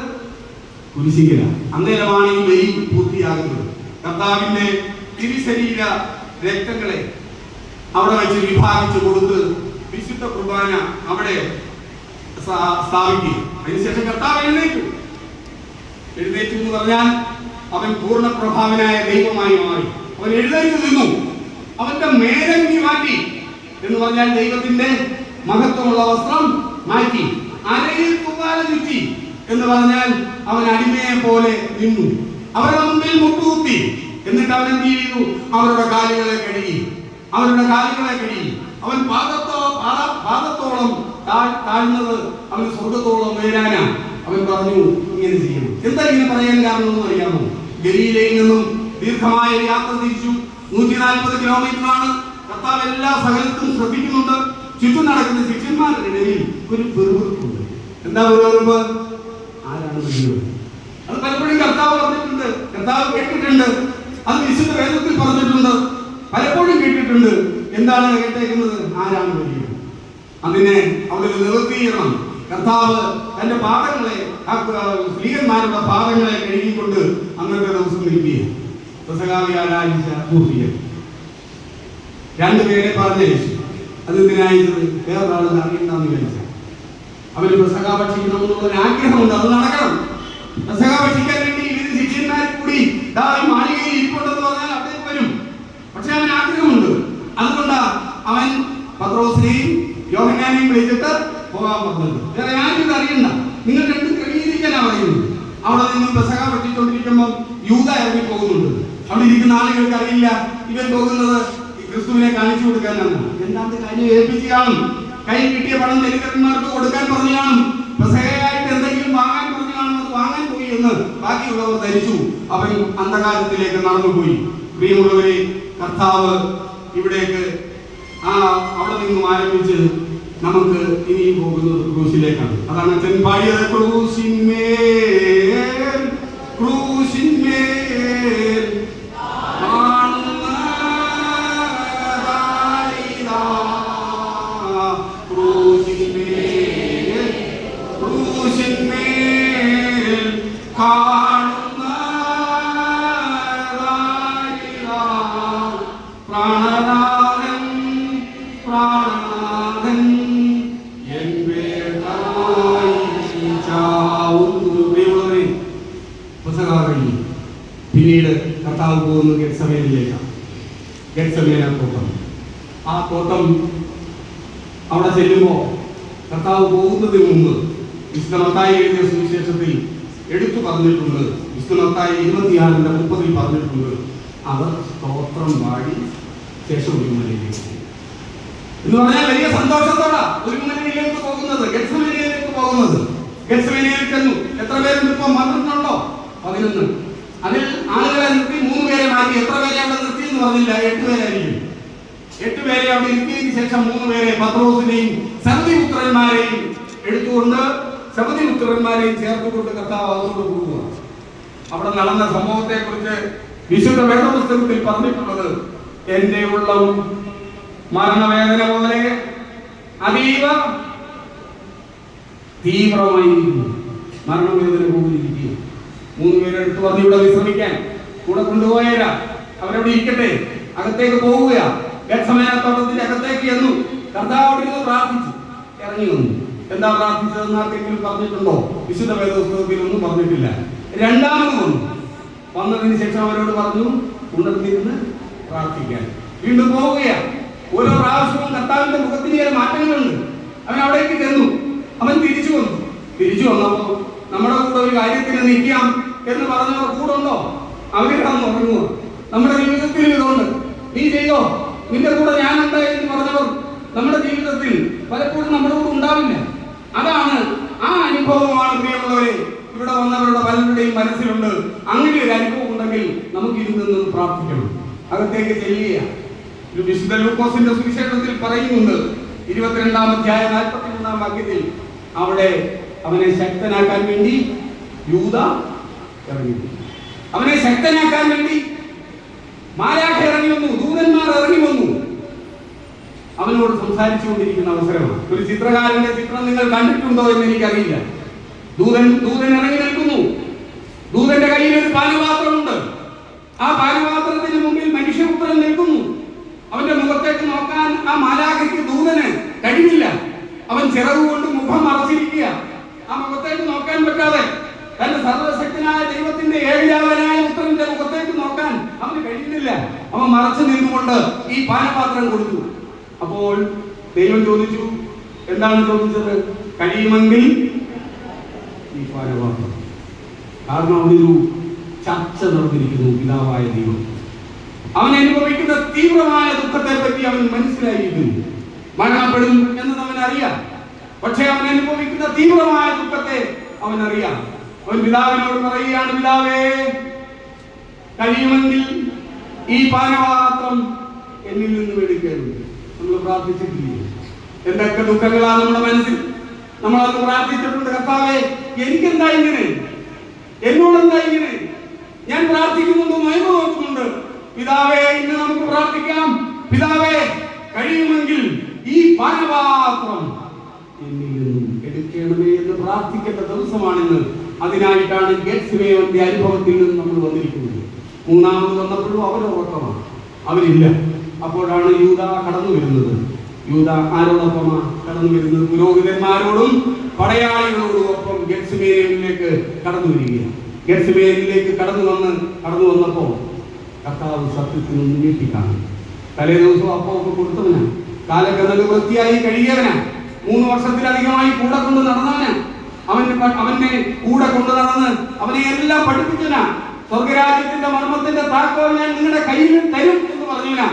കുരിശില. അന്നേരമാണ് ഈ ബലി പൂർത്തിയാകുന്നത്. കർത്താവിന്റെ തിരുശരീര രക്തങ്ങളെ അവിടെ വെച്ച് വിഭാഗിച്ചു കൊടുത്ത് വിശുദ്ധ കുർബാന അവിടെ സ്ഥാപിക്കുക. അതിനുശേഷം കർത്താവ് എഴുന്നേറ്റു എന്ന് പറഞ്ഞാൽ അവൻ പൂർണ്ണപ്രഭാവനായ ദൈവമായി മാറി. അവൻ എഴുന്നേറ്റ് നിന്നു. അവന്റെ മേലങ്കി മാറ്റി എന്ന് പറഞ്ഞാൽ ദൈവത്തിന്റെ മഹത്വമുള്ള വസ്ത്രം മാറ്റി. അരയിൽ തൂവാല ചുറ്റി എന്ന് പറഞ്ഞാൽ അവൻ അടിമയെ പോലെ നിന്നു. അവരുടെ മുമ്പിൽ മുട്ടുകുത്തി. എന്നിട്ട് അവൻ എന്ത് ചെയ്തു? അവരുടെ കാലുകളെ കഴുകി. അവൻ പാദത്തോളം താഴ്ന്നത് അവൻ സ്വർഗത്തോളം ഉയരാനാ. അവൻ പറഞ്ഞു, ഇങ്ങനെ ചെയ്യണം. എന്താ ഇങ്ങനെ പറയാൻ കാരണം എന്ന് അറിയാമോ? ഗലീലയിൽ നിന്നും ദീർഘമായ യാത്ര തിരിച്ചു. 140 കിലോമീറ്ററാണ്. കർത്താവ് എല്ലാ സകലത്തും ശ്രദ്ധിക്കുന്നുണ്ട്. ചുറ്റും നടക്കുന്ന ശിഷ്യന്മാരുടെ ഇടയിൽ ഒരു പെറുപെറുപ്പുണ്ട്. എന്താ പെറുപെറുപ്പ്? ആരാണ് പെറുപെറുപ്പ്? അത് പലപ്പോഴും കർത്താവ് പറഞ്ഞിട്ടുണ്ട്, കർത്താവ് കേട്ടിട്ടുണ്ട്. അത് വിശുദ്ധ വേദത്തിൽ പറഞ്ഞിട്ടുണ്ട്, പലപ്പോഴും കേട്ടിട്ടുണ്ട്. എന്താണ് കേട്ടേക്കുന്നത്? ആരാണ് പെറുപെറുപ്പ്? അതിനെ അവിടെ നിവർത്തീകരണം. കർത്താവ് തന്റെ പാദങ്ങളെ, സ്ത്രീകന്മാരുടെ പാദങ്ങളെ കഴുകിക്കൊണ്ട് അന്നത്തെ ദിവസം നിൽക്കുക. പെസഹ വ്യാഴാഴ്ച പൂർത്തിയായി. രണ്ടുപേരെ പറഞ്ഞയച്ചു. അതെന്തിനായത്? വേറൊരാൾ അറിയണ്ടെന്ന് വിചാരിച്ചു. അവന് പെസഹ ഭക്ഷിക്കണമെന്നുള്ള ആഗ്രഹമുണ്ട്, അത് നടക്കണം. പെസഹ ഭക്ഷിക്കാൻ വേണ്ടി ഇവര് ശിഷ്യന്മാർ കൂടി മാളികയിൽ ഇരിപ്പുണ്ടെന്ന് പറഞ്ഞാൽ അവിടെ വരും. പക്ഷെ അവൻ ആഗ്രഹമുണ്ട്. അതുകൊണ്ടാ അവൻ പത്രോസിനെയും യോഹന്നാനെയും വിളിച്ചിട്ട് പോകാൻ പറഞ്ഞത്. വേറെ ആരും ഇത് അറിയണ്ട, നിങ്ങൾ രണ്ടും ക്രമീകരിക്കാനാ പറയുന്നത്. അവിടെ നിന്നും പെസഹ ഭക്ഷിച്ചുകൊണ്ടിരിക്കുമ്പോൾ യൂദ ഇറങ്ങി പോകുന്നുണ്ട്. അവിടെ ഇരിക്കുന്ന ആളുകൾക്ക് അറിയില്ല ഇവൻ പോകുന്നത് ക്രിസ്തുവിനെ കാണിച്ചു കൊടുക്കാനാണ്. എന്താണ്ട് കാര്യം ഏൽപ്പിച്ച് കാണും. കൈ കിട്ടിയ പണം ദരിദ്രന്മാർക്ക് കൊടുക്കാൻ പറഞ്ഞു കാണും. പെസഹയായിട്ട് എന്തെങ്കിലും വാങ്ങാൻ പറഞ്ഞു കാണും. അത് വാങ്ങാൻ പോയി എന്ന് ബാക്കിയുള്ളവർ ധരിച്ചു. അവൻ അന്ധകാരത്തിലേക്ക് നടന്നുപോയി. പ്രിയമുള്ളവരെ, കർത്താവ് ഇവിടേക്ക് അവിടെ നിന്നും ആരംഭിച്ച് നമുക്ക് ഇനിയും പോകുന്നത് ക്രൂശിലേക്കാണ്. അതാണ് അച്ഛൻ പാടിയത്. ക്രൂശിന്മേൽ ക്രൂശിന്മേൽ പിന്നീട് കർത്താവ് പോകുന്നത് ഗെത്സമേനിലേക്കാണ്. ഗെത്സമേന തോട്ടം. ആ തോട്ടം അവിടെ ചെല്ലുമ്പോൾ കർത്താവ് പോകുന്നതിന് മുമ്പ് വിശുദ്ധ മത്തായി എഴുതിയ സുവിശേഷത്തിൽ എടുത്തു പറഞ്ഞിട്ടുണ്ട്. വിശുദ്ധ മത്തായി 26:30 പറഞ്ഞിട്ടുണ്ട്, അവർ സ്തോത്രം പാടി ശേഷം ഒരുമലയിലേക്ക് എന്ന് പറഞ്ഞാൽ വലിയ സന്തോഷത്തോടെ ഒരുമലയിലേക്ക് പോകുന്നത്, ഗെത്സമേനയിലേക്ക് പോകുന്നത്. ഗെത്സമേനയിൽ ചെന്നു. എത്ര പേരുണ്ട് ഇപ്പം? 12 ഉണ്ടോ? 11. അതിൽ ആളുകളെ നിർത്തി 3 പേരെ മാറ്റി. എത്ര പേരെ അവിടെ നിർത്തി എന്ന് പറഞ്ഞില്ല, 8 പേരായിരിക്കും. 8 പേരെ അവിടെ ഇരുത്തിയതിനു ശേഷം 3 പേരെ, പത്രോസിനെയും സബദിപുത്രന്മാരെയും എടുത്തുകൊണ്ട് സബദിപുത്രന്മാരെയും ചേർത്തുകൊണ്ട് കർത്താവ് അതോട് പോവുക. അവിടെ നടന്ന സംഭവത്തെ കുറിച്ച് വിശുദ്ധ വേദപുസ്തകത്തിൽ പറഞ്ഞിട്ടുള്ളത്, എന്റെ ഉള്ളം മരണവേദന പോലെ അതീവ തീവ്രമായിരിക്കുന്നു. മരണവേദന പോലിരിക്കുക. 3 പേരെ എടുത്തു പറഞ്ഞ് ഇവിടെ വിശ്രമിക്കാൻ കൂടെ കൊണ്ടുപോയരാ. അവരവിടെ ഇരിക്കട്ടെ. അകത്തേക്ക് പോവുക. ഗെത്സമേന തോട്ടത്തിന്റെ അകത്തേക്ക് ചെന്നു. കർത്താവ് പ്രാർത്ഥിച്ചു, ഇറങ്ങി വന്നു. എന്താ പ്രാർത്ഥിച്ചതെന്ന് ആർക്കെങ്കിലും പറഞ്ഞിട്ടുണ്ടോ? വിശുദ്ധ വേദപുസ്തകത്തിൽ ഒന്നും പറഞ്ഞിട്ടില്ല. രണ്ടാമത് വന്നതിന് ശേഷം അവരോട് പറഞ്ഞു ഉണർന്നിരുന്ന് പ്രാർത്ഥിക്കാൻ. വീണ്ടും പോവുകയാണ്. ഓരോ പ്രാവശ്യവും കർത്താവിന്റെ മുഖത്തിന് മാറ്റങ്ങളുണ്ട്. അവൻ അവിടേക്ക് ചെന്നു. അവൻ തിരിച്ചു വന്നു. തിരിച്ചു വന്നപ്പോ നമ്മുടെ കൂടെ ഒരു കാര്യത്തിന് നിൽക്കാം എന്ന് പറഞ്ഞവർ കൂടെ ഉണ്ടോ? അവരിടാന്ന് ഉറങ്ങുക. നമ്മുടെ ജീവിതത്തിൽ ഇതുണ്ട്. നീ ചെയ്തോ, നിന്റെ കൂടെ ഞാനുണ്ട് എന്ന് പറഞ്ഞവർ നമ്മുടെ ജീവിതത്തിൽ പലപ്പോഴും നമ്മുടെ കൂടെ ഉണ്ടാവില്ല. അതാണ് ആ അനുഭവമാണ് പ്രിയമുള്ളവരെ ഇവിടെ വന്നവരുടെ പലരുടെയും മനസ്സിലുണ്ട്. അങ്ങനെ ഒരു അനുഭവം ഉണ്ടെങ്കിൽ നമുക്ക് ഇരുന്ന് പ്രാർത്ഥിക്കണം. അകത്തേക്ക് ചെല്ലുക. വിശുദ്ധ ലൂക്കോസിന്റെ സുവിശേഷത്തിൽ പറയുന്നുണ്ട്, 22-ാം അധ്യായം 43-ാം വാക്യത്തിൽ, അവിടെ അവനെ ശക്തനാക്കാൻ വേണ്ടി യൂദ ഇറങ്ങി. അവനെ ശക്തനാക്കാൻ വേണ്ടി മാലാഖ ഇറങ്ങി വന്നു, ദൂതന്മാർ ഇറങ്ങി വന്നു. അവനോട് സംസാരിച്ചുകൊണ്ടിരിക്കുന്ന അവസരമാണ്. ഒരു ചിത്രകാരന്റെ ചിത്രം നിങ്ങൾ കണ്ടിട്ടുണ്ടോ എന്ന് എനിക്കറിയില്ല. ദൂതൻ ഇറങ്ങി നിൽക്കുന്നു. ദൂതന്റെ കയ്യിൽ ഒരു പാനപാത്രമുണ്ട്. ആ പാനപാത്രത്തിന് മുമ്പിൽ മനുഷ്യപുത്രൻ നിൽക്കുന്നു. അവന്റെ മുഖത്തേക്ക് നോക്കാൻ ആ മാലാഖയ്ക്ക് ദൂതന് കഴിയില്ല. അവൻ ചിറകുകൊണ്ട് മുഖം മറച്ചിരിക്കുക. ആ മുഖത്തേക്ക് നോക്കാൻ പറ്റാതെ തന്റെ സർവശക്തനായ ദൈവത്തിന്റെ ഏകജാതനായ പുത്രന്റെ മുഖത്തേക്ക് നോക്കാൻ അവന് കഴിയുന്നില്ല. അവൻ മറച്ചു നിന്നുകൊണ്ട് ഈ പാനപാത്രം കൊടുത്തു. അപ്പോൾ ദൈവം ചോദിച്ചു, എന്താണ് ചോദിച്ചത്? കഴിയുമെങ്കിൽ ഈ പാനപാത്രം. കാരണം അവനൊരു ചർച്ച നടന്നിരിക്കുന്നു. പിതാവായ ദൈവം അവൻ അനുഭവിക്കുന്ന തീവ്രമായ ദുഃഖത്തെ പറ്റി അവൻ മനസ്സിലായിരിക്കുന്നു. മരണപ്പെടും എന്നത് അവൻ അറിയാം. പക്ഷെ അവൻ അനുഭവിക്കുന്ന തീവ്രമായ ദുഃഖത്തെ അവൻ അറിയാം. അവൻ പിതാവിനോട് പറയുകയാണ്, പിതാവേ, കഴിയുമെങ്കിൽ ഈ പാനപാത്രം എന്നിൽ നിന്ന് എടുക്കരുത്. നമ്മൾ പ്രാർത്ഥിച്ചിട്ടില്ലേ? എന്തൊക്കെ ദുഃഖങ്ങളാണ് നമ്മുടെ മനസ്സിൽ. നമ്മളത് പ്രാർത്ഥിച്ചിട്ടുണ്ട്. കർത്താവേ, എനിക്കെന്താ ഇങ്ങനെ? എന്നോടെന്താ ഇങ്ങനെ? ഞാൻ പ്രാർത്ഥിക്കുന്നുണ്ട്, നോയമ്പ് നോക്കുന്നുണ്ട്. പിതാവേ, ഇന്ന് നമുക്ക് പ്രാർത്ഥിക്കാം. പിതാവേ, കഴിയുമെങ്കിൽ ഈ പാനപാത്രം എന്നിൽ നിന്നും എടുക്കണമേ എന്ന് പ്രാർത്ഥിക്കേണ്ട ദിവസമാണെന്ന്. അതിനായിട്ടാണ് ഗെത്സമേനിന്റെ അനുഭവത്തിൽ നിന്ന് നമ്മൾ വന്നിരിക്കുന്നത്. 3ാമത് വന്നപ്പോഴും അവരുടെ ഉറക്കമാണ്. അവരില്ല. അപ്പോഴാണ് യൂദ കടന്നു വരുന്നത്. യൂദ ആരോടൊപ്പമാണ് കടന്നു വരുന്നത്? പുരോഹിതന്മാരോടും പടയാളികളോടും ഒപ്പം ഗെത്സമേനിലേക്ക് കടന്നു വരികയാണ്. ഗെത്സമേനിലേക്ക് കടന്നു വന്നപ്പോൾ കർത്താവ് സത്യത്തിൽ ഞെട്ടിക്കാണും. തലേ ദിവസം അപ്പമൊക്കെ കൊടുത്തവനാണ്, കാലഗണന വൃത്തിയായി കഴിയവനാണ്, 3 വർഷത്തിലധികമായി കൂടെ കൊണ്ട് നടന്നവനാണ്. അവനെ കൂടെ കൊണ്ട് നടന്ന് അവനെ എല്ലാം പഠിപ്പിച്ചവനാ. സ്വർഗരാജ്യത്തിന്റെ മർമ്മത്തിന്റെ താക്കോൽ ഞാൻ നിങ്ങളുടെ കയ്യിൽ തരും എന്ന് പറഞ്ഞവനാ.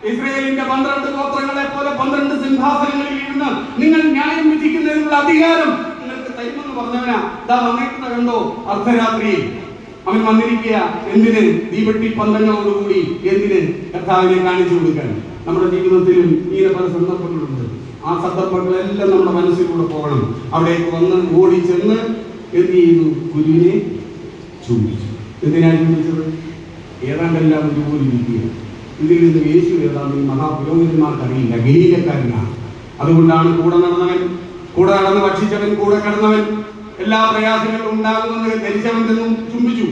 ഇസ്രായേലിന്റെ 12 ഗോത്രങ്ങളെ പോലെ 12 സിംഹാസനങ്ങളിൽ ഇരുന്ന് നിങ്ങൾ ന്യായം വിധിക്കുന്നതിനുള്ള അധികാരം നിങ്ങൾക്ക് തരുമെന്ന് പറഞ്ഞവനാ. ഇതാ വന്നേക്കുന്ന കണ്ടോ, അർദ്ധരാത്രിയിൽ അവൻ വന്നിരിക്കുക. എന്തിന്? തീവെട്ടി പന്തങ്ങളോടുകൂടി. എന്തിന്? കർത്താവിനെ കാണിച്ചു കൊടുക്കാൻ. നമ്മുടെ ജീവിതത്തിലും ഈ പല സന്ദർഭങ്ങളുണ്ട്. ആ സന്ദർഭങ്ങളെല്ലാം നമ്മുടെ മനസ്സിലൂടെ പോകണം. അവിടേക്ക് വന്ന് ഓടി ചെന്ന് എന്ത് ചെയ്തു? ഗുരുവിനെ ചുംബിച്ചു. എന്തിനാണ് ചുംബിച്ചത്? ഏതാണ്ടെല്ലാം ഒരുപോലെ ഇരിക്കുക. ഇതിൽ നിന്ന് യേശു ഏതാണ്ട് മഹാപുരോഹിതന്മാർക്ക് അറിയില്ല, ഗലീലക്കാരനാണ്. അതുകൊണ്ടാണ് കൂടെ നടന്ന് ഭക്ഷിച്ചവൻ, കൂടെ കിടന്നവൻ, എല്ലാ പ്രയാസങ്ങളും ഉണ്ടാകുമെന്ന് ധരിച്ചവൻ നിന്നും ചുംബിച്ചു.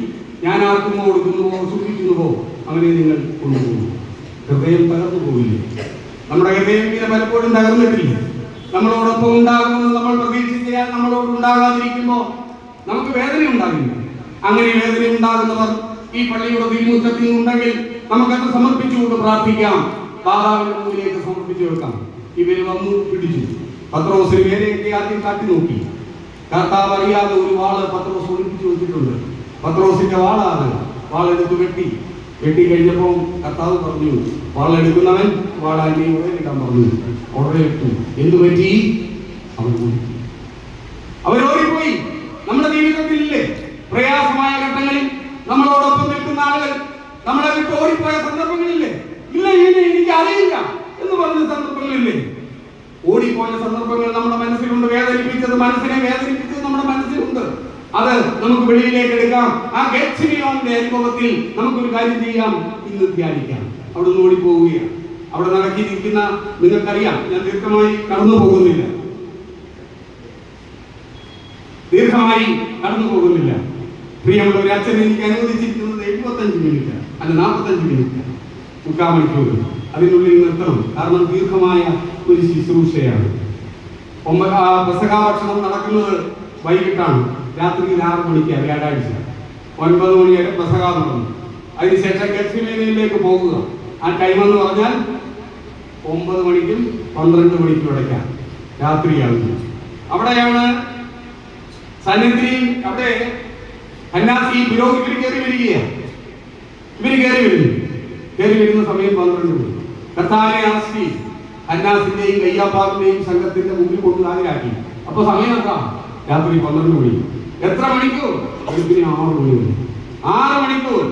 ഞാൻ ആർക്കും കൊടുക്കുന്നുവോ ചുംബിക്കുന്നുവോ അവനെ നിങ്ങൾ കൊണ്ടുപോകുന്നു. ഹൃദയം തകർന്നു പോയില്ലേ? നമ്മുടെ ഹൃദയം ഇങ്ങനെ പലപ്പോഴും തകർന്നിട്ടില്ല. നമ്മളോടൊപ്പം ഉണ്ടാകുമെന്ന് നമ്മൾ പ്രതീക്ഷിച്ചാൽ നമ്മളോട് ഉണ്ടാകാതിരിക്കുമ്പോൾ നമുക്ക് വേദന ഉണ്ടാകില്ല. അങ്ങനെ വേദന ഉണ്ടാകുന്നവർ ഈ പള്ളിയുടെ തിരുമുറ്റത്തിൽ നിന്നുണ്ടെങ്കിൽ നമുക്കത് സമർപ്പിച്ചുകൊണ്ട് പ്രാർത്ഥിക്കാം. ദാതാവിന്റെ മുന്നിലേക്ക് സമർപ്പിച്ചു വെക്കാം. ഇവര് വന്നു പിടിച്ചു. പത്രോസിന് വേരെയൊക്കെ ആദ്യം കാട്ടി നോക്കി. കർത്താവ് അറിയാതെ ഒരു വാള് പത്രോസ് ഒളിപ്പിച്ചു വെച്ചിട്ടുണ്ട്. പത്രോസിന്റെ വാളാണ്. വാളെടുത്ത് വെട്ടി കഴിഞ്ഞപ്പോൾ കർത്താവ് പറഞ്ഞു, വാളെടുക്കുന്നവൻ വാളാന്റെ ഉടലിടാൻ പറഞ്ഞു. ഉടനെ ഇട്ടു. എന്തു പറ്റി? അവരോടിപ്പോയി. നമ്മുടെ ജീവിതത്തിലില്ലേ പ്രയാസമായ ഘട്ടങ്ങളിൽ നമ്മളോടൊപ്പം നിൽക്കുന്ന ആളുകൾ നമ്മളെ വിട്ട് ഓടിപ്പോയ സന്ദർഭങ്ങളില്ലേ? ഇല്ല, എനിക്ക് അറിയില്ല എന്ന് പറഞ്ഞ സന്ദർഭങ്ങളില്ലേ? ഓടിപ്പോയ സന്ദർഭങ്ങൾ നമ്മുടെ മനസ്സിലുണ്ട്. മനസ്സിനെ വേദനിപ്പിച്ചത് നമ്മുടെ മനസ്സിലുണ്ട്. അത് നമുക്ക് വെളിയിലേക്ക് എടുക്കാം. ആ ഗെത്സമേനിയുടെ അനുഭവത്തിൽ നമുക്കൊരു കാര്യം ചെയ്യാം, ഇന്ന് ധ്യാനിക്കാം. അവിടെ നിന്ന് ഓടിപ്പോവുകയാണ്. അവിടെ നടക്കിയിരിക്കുന്ന നിങ്ങൾക്കറിയാം, ഞാൻ ദീർഘമായി കടന്നു പോകുന്നില്ല. പ്രിയമുള്ള ഒരു അച്ഛൻ എനിക്ക് അനുവദിച്ചിരിക്കുന്നത് 75 മിനിറ്റ് അല്ല 45 മിനിറ്റ്, 3/4 മണിക്കൂർ അതിനുള്ളിൽ നിർത്തണം. കാരണം ദീർഘമായ ഒരു ശുശ്രൂഷയാണ്. പെസഹ ഭക്ഷണം നടക്കുന്നത് വൈകിട്ടാണ്, രാത്രി 6 മണിക്ക് വ്യാഴാഴ്ച 9 മണി വരെ പെസഹ നടന്നു. അതിനുശേഷം ഗെത്സമേനിയിലേക്ക് പോകുക. ആ ടൈം എന്ന് പറഞ്ഞാൽ 9 മണിക്കും 12 മണിക്കും ഇടയ്ക്കാണ്, രാത്രിയാണ്. അവിടെയാണ് സന്നിധിയിൽ അവിടെ ഹന്നാസി പുരോഹിതർ കയറി വരികയാണ്. ഇവര് കയറി വരുന്ന സമയം 12 മണി. കർത്താവിനെ അറസ്റ്റ് ഹന്നാസിന്റെയും കയ്യാപ്പാവിന്റെയും സംഘത്തിന്റെ മുമ്പിൽ കൊണ്ട് ഹാജരാക്കി. അപ്പൊ സമയം എത്ര? രാത്രി 12 മണി. എത്ര മണിക്കൂർ? 6 മണി. 6 മണിക്കൂർ.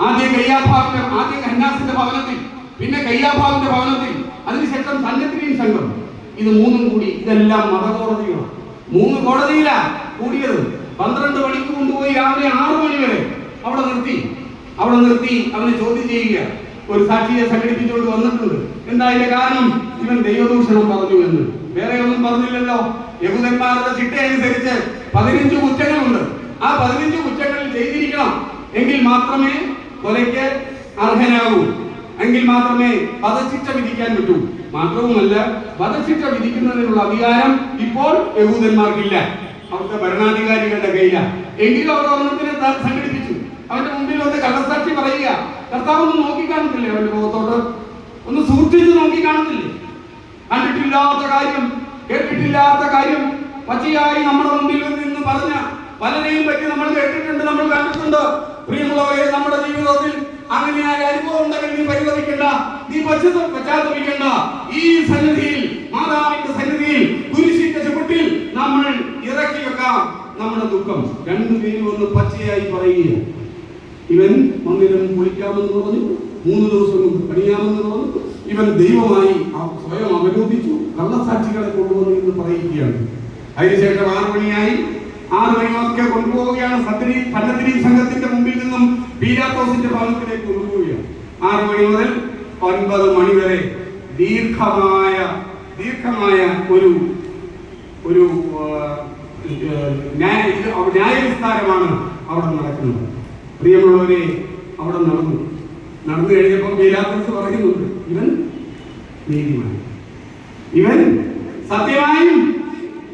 ആദ്യം ഹന്നാസിന്റെ ഭവനത്തിൽ, പിന്നെ കയ്യാപ്പാവിന്റെ ഭവനത്തിൽ, അതിനുശേഷം സന്നിധിയും സംഘം. ഇത് 3ഉം കൂടി. ഇതെല്ലാം മതകോടതികളാണ്. 3 കോടതിയിലാ കൂടിയത്. 12 മണിക്ക് കൊണ്ടുപോയി രാവിലെ 6 മണി വരെ അവിടെ നിർത്തി അവനെ ചോദ്യം ചെയ്യുക. ഒരു സാക്ഷിയെ സംഘടിപ്പിച്ചുകൊണ്ട് വന്നിട്ടുണ്ട്. എന്താ അതിന്റെ കാരണം? ഇവൻ ദൈവദൂഷണം പറഞ്ഞു എന്ന്. വേറെ ഒന്നും പറഞ്ഞില്ലല്ലോ. യഹൂദന്മാരുടെ ചിട്ട അനുസരിച്ച് 15 കുറ്റങ്ങളുണ്ട്. ആ 15 കുറ്റങ്ങൾ ചെയ്തിരിക്കണം. എങ്കിൽ മാത്രമേ കൊലയ്ക്ക് അർഹനാകൂ. എങ്കിൽ മാത്രമേ വധശിക്ഷ വിധിക്കാൻ പറ്റൂ. മാത്രവുമല്ല, വധശിക്ഷ വിധിക്കുന്നതിനുള്ള അധികാരം ഇപ്പോൾ യഹൂദന്മാർക്കില്ല, അവിടുത്തെ ഭരണാധികാരികളുടെ കയ്യിലാണ്. എങ്കിലും അവർ ഒന്നത്തിനെ സംഘടിപ്പിച്ചു. അവന്റെ മുമ്പിൽ വന്ന് കള്ളസാക്ഷി പറയുക. കർത്താവ് ഒന്നും നോക്കിക്കാണത്തില്ലേ? അവന്റെ മുഖത്തോട്ട് ഒന്ന് സൂക്ഷിച്ച് നോക്കിക്കാണത്തില്ലേ? കണ്ടിട്ടില്ലാത്ത കാര്യം, കേട്ടിട്ടില്ലാത്ത കാര്യം പച്ചയായി നമ്മുടെ മുമ്പിൽ നിന്ന് പറഞ്ഞ പലരെയും പറ്റി നമ്മൾ കേട്ടിട്ടുണ്ട്, നമ്മൾ കണ്ടിട്ടുണ്ട്. പ്രിയമുള്ളവരെ, നമ്മുടെ ജീവിതത്തിൽ അങ്ങനെയായ അനുഭവം ഉണ്ടെങ്കിൽ നീ പരിതപിക്കണ്ട, നീ പശ്ചാത്തപിക്കണ്ട. ഈ സന്നിധിയിൽ, മാതാവിന്റെ സന്നിധിയിൽ, കുരിശിന്റെ ചുവട്ടിൽ നമ്മൾ ഇറക്കി വെക്കാം നമ്മുടെ ദുഃഖം. 2 പേരും ഒന്ന് പച്ചയായി പറയുക. ഇവൻ മന്ദിരം പൊളിക്കാമെന്ന് പറഞ്ഞു, 3 ദിവസം പണിയാമെന്ന് പറഞ്ഞു. ഇവൻ ദൈവമായി സ്വയം അവരോധിച്ചു, കള്ളസാക്ഷികളെ കൊണ്ടുവന്നു എന്ന് പറയുകയാണ്. അതിനുശേഷം 6 മണിയായി. 6 മണിയൊക്കെ കൊണ്ടുപോവുകയാണ്. സന്നദ്ധി സംഘത്തിന്റെ മുമ്പിൽ നിന്നും പീലാത്തോസിന്റെ ഭവനത്തിലേക്ക് കൊണ്ടുപോവുകയാണ്. 6 മണി മുതൽ 9 മണി വരെ ദീർഘമായ ഒരു ന്യായവിസ്താരമാണ് അവിടെ നടക്കുന്നത്. പ്രിയമുള്ളവരെ, അവിടെ നടന്നു കഴിഞ്ഞപ്പോൾ പീലാത്തോസ് പറയുന്നുണ്ട്, ഇവൻ നീതിമാൻ. ഇവൻ സത്യമായും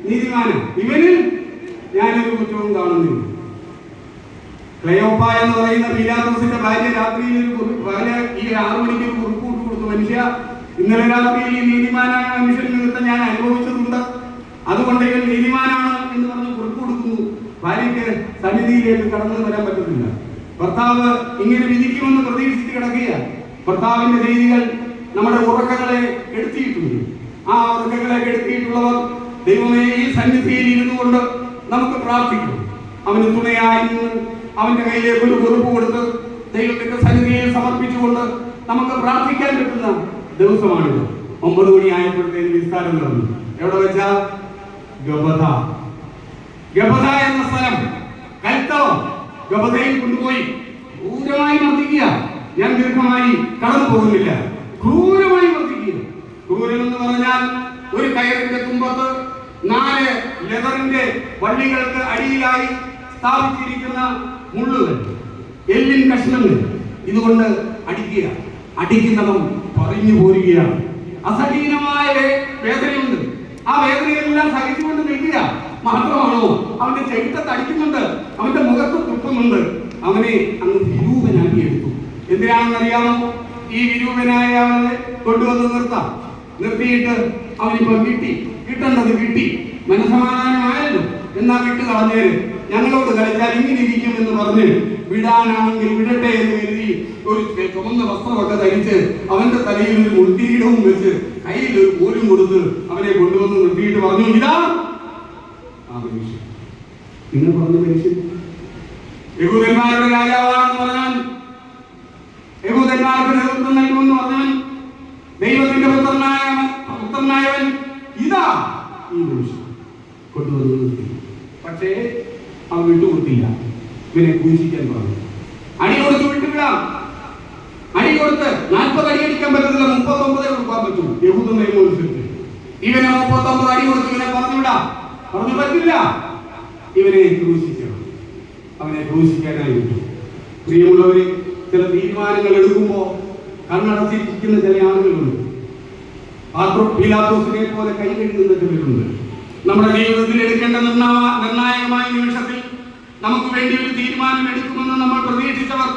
നീതിമാനാണ്. ഇവനിൽ ഞാനൊരു കുറ്റവും കാണുന്നില്ല. ക്ലെയോപ്പ എന്ന് പറയുന്ന പീലാത്തോസിന്റെ ഭാര്യ രാത്രിയിൽ ഈ 6 മണിക്ക് ഒരു കുറിപ്പ് കൊടുത്തു, മനുഷ്യ ഇന്നലെ രാത്രിയിൽ ഈ നീതിമാനായ മനുഷ്യൻ നിമിത്തം ഞാൻ അനുഭവിച്ചതുണ്ട്, അതുകൊണ്ട് ഇവൻ നീതിമാനാണ് എന്ന് പറഞ്ഞ് കുറിപ്പ് കൊടുക്കുന്നു. ഭാര്യയ്ക്ക് സന്നിധിയിലേക്ക് കടന്നു വരാൻ പറ്റുന്നില്ല. ഭർത്താവ് ഇങ്ങനെ വിധിക്കുമെന്ന് പ്രതീക്ഷിച്ച് കിടക്കുകയാണ്. ഭർത്താവിന്റെ ചെയ്തികൾ നമ്മുടെ ഉറക്കങ്ങളെ കെടുത്തിയിട്ടുണ്ട്. ആ ഉറക്കങ്ങളെ കെടുത്തിയിട്ടുള്ളവർ ദൈവമേ ഈ സന്നിധിയിൽ ഇരുന്നു കൊണ്ട് നമുക്ക് പ്രാർത്ഥിക്കും. അവന് തുണയായി നിന്ന് അവന്റെ കയ്യിലേക്ക് ഒരു കുറിപ്പ് കൊടുത്ത് ദൈവത്തിന്റെ സന്നിധിയിൽ സമർപ്പിച്ചുകൊണ്ട് നമുക്ക് പ്രാർത്ഥിക്കാൻ പറ്റുന്ന ദിവസമാണിത്. 9 മണിയായപ്പോഴത്തേക്ക് വിസ്താരം നടന്നു. എവിടെ വെച്ചാ? ഗബഥ. ഗബഥ എന്ന സ്ഥലം, കൽത്തളം ഗബഥയിൽ കൊണ്ടുപോയി ക്രൂരമായി മർദ്ദിക്കുക. ഞാൻ ദീർഘമായി കടന്നു പോകുന്നില്ല. ക്രൂരമായി മർദ്ദിക്കുക. ക്രൂരം എന്ന് പറഞ്ഞാൽ ഒരു കയറിന്റെ തുമ്പത്ത് 4 ലെതറിന്റെ വള്ളികൾക്ക് അടിയിലായി സ്ഥാപിച്ചിരിക്കുന്ന മുള്ളുകൾ, എല്ലിൻ കഷ്ണങ്ങൾ, ഇതുകൊണ്ട് അടിക്കുക. അടിക്കുന്നതും പറഞ്ഞു പോരുകയാണ്. അസഹീനമായ വേദനയുണ്ട്. ആ വേദനയെല്ലാം സഹിച്ചുകൊണ്ട് നിൽക്കുക. മാത്രമാണോ, അവന്റെ ചെവിട്ടത്ത് അടിക്കുന്നുണ്ട്, അവന്റെ മുഖത്ത് തുപ്പുന്നുണ്ട്. അവനെ അങ്ങ് വിരൂപനാക്കി എടുത്തു. എന്തിനാണെന്നറിയാമോ? ഈ വിരൂപനായ ആളെ കൊണ്ടുവന്ന് നിർത്തിയിട്ട് അവനിപ്പോ കിട്ടേണ്ടത് കിട്ടി, മനസമാധാനമായല്ലോ, എന്നാ വിട്ട് കളഞ്ഞേര്, ഞങ്ങളോട് കളിച്ചാൽ ഇങ്ങനെ ഇരിക്കും എന്ന് പറഞ്ഞ് വിടാനാണെങ്കിൽ വിടട്ടെ എന്ന് കരുതി ഒരു ചുമന്ന വസ്ത്രമൊക്കെ ധരിച്ച് അവന്റെ തലയിൽ ഒരു മുൾക്കിരീടവും വെച്ച് കയ്യിൽ ഒരു കോലും കൊടുത്ത് അവനെ കൊണ്ടുവന്ന് നിർത്തിയിട്ട് പറഞ്ഞു, ഇതാ ആ മനുഷ്യൻ. നിങ്ങൾ പറഞ്ഞ മനുഷ്യൻ യഹൂദന്മാരുടെ രാജാവാണെന്ന് പറഞ്ഞവൻ, യഹൂദന്മാർക്ക് നേതൃത്വം നൽകുമെന്ന് പറഞ്ഞവൻ, ദൈവത്തിന്റെ പുത്രനായവൻ, ഇതാ ഈ മനുഷ്യൻ കൊണ്ടുവന്ന് നിർത്തി. പക്ഷേ അവൻ വിട്ടുകൊടുത്തില്ല. ഇവനെ ക്രൂശിക്കാൻ പറഞ്ഞു. അടി കൊടുത്ത് വിട്ടുവിടാം. അടി കൊടുത്ത് 40 അടി അടിക്കാൻ പറ്റത്തില്ല, 39 കൊടുക്കാൻ പറ്റൂ യഹൂദ നിയമം അനുസരിച്ച്. ഇവനെ 39 അടി കൊടുത്ത് ഇവനെ പറഞ്ഞുവിടാം. പറഞ്ഞു പറ്റില്ല. ഇവനെ ക്രൂശിക്കണം. അവനെ ക്രൂശിക്കാനായി വിട്ടു. പ്രിയമുള്ളവരെ, ചില തീരുമാനങ്ങൾ എടുക്കുമ്പോൾ കണ്ണടച്ചിരിക്കുന്ന ചില ആളുകളുണ്ട്. പീലാത്തോസിനെ പോലെ കൈ കഴുകുന്ന ചിലരുണ്ട്. നമ്മുടെ ജീവിതത്തിൽ എടുക്കേണ്ട നിർണായകമായ നിമിഷത്തിൽ നമുക്ക് വേണ്ടി ഒരു തീരുമാനം എടുക്കുമെന്ന് നമ്മൾ പ്രതീക്ഷിച്ചവർ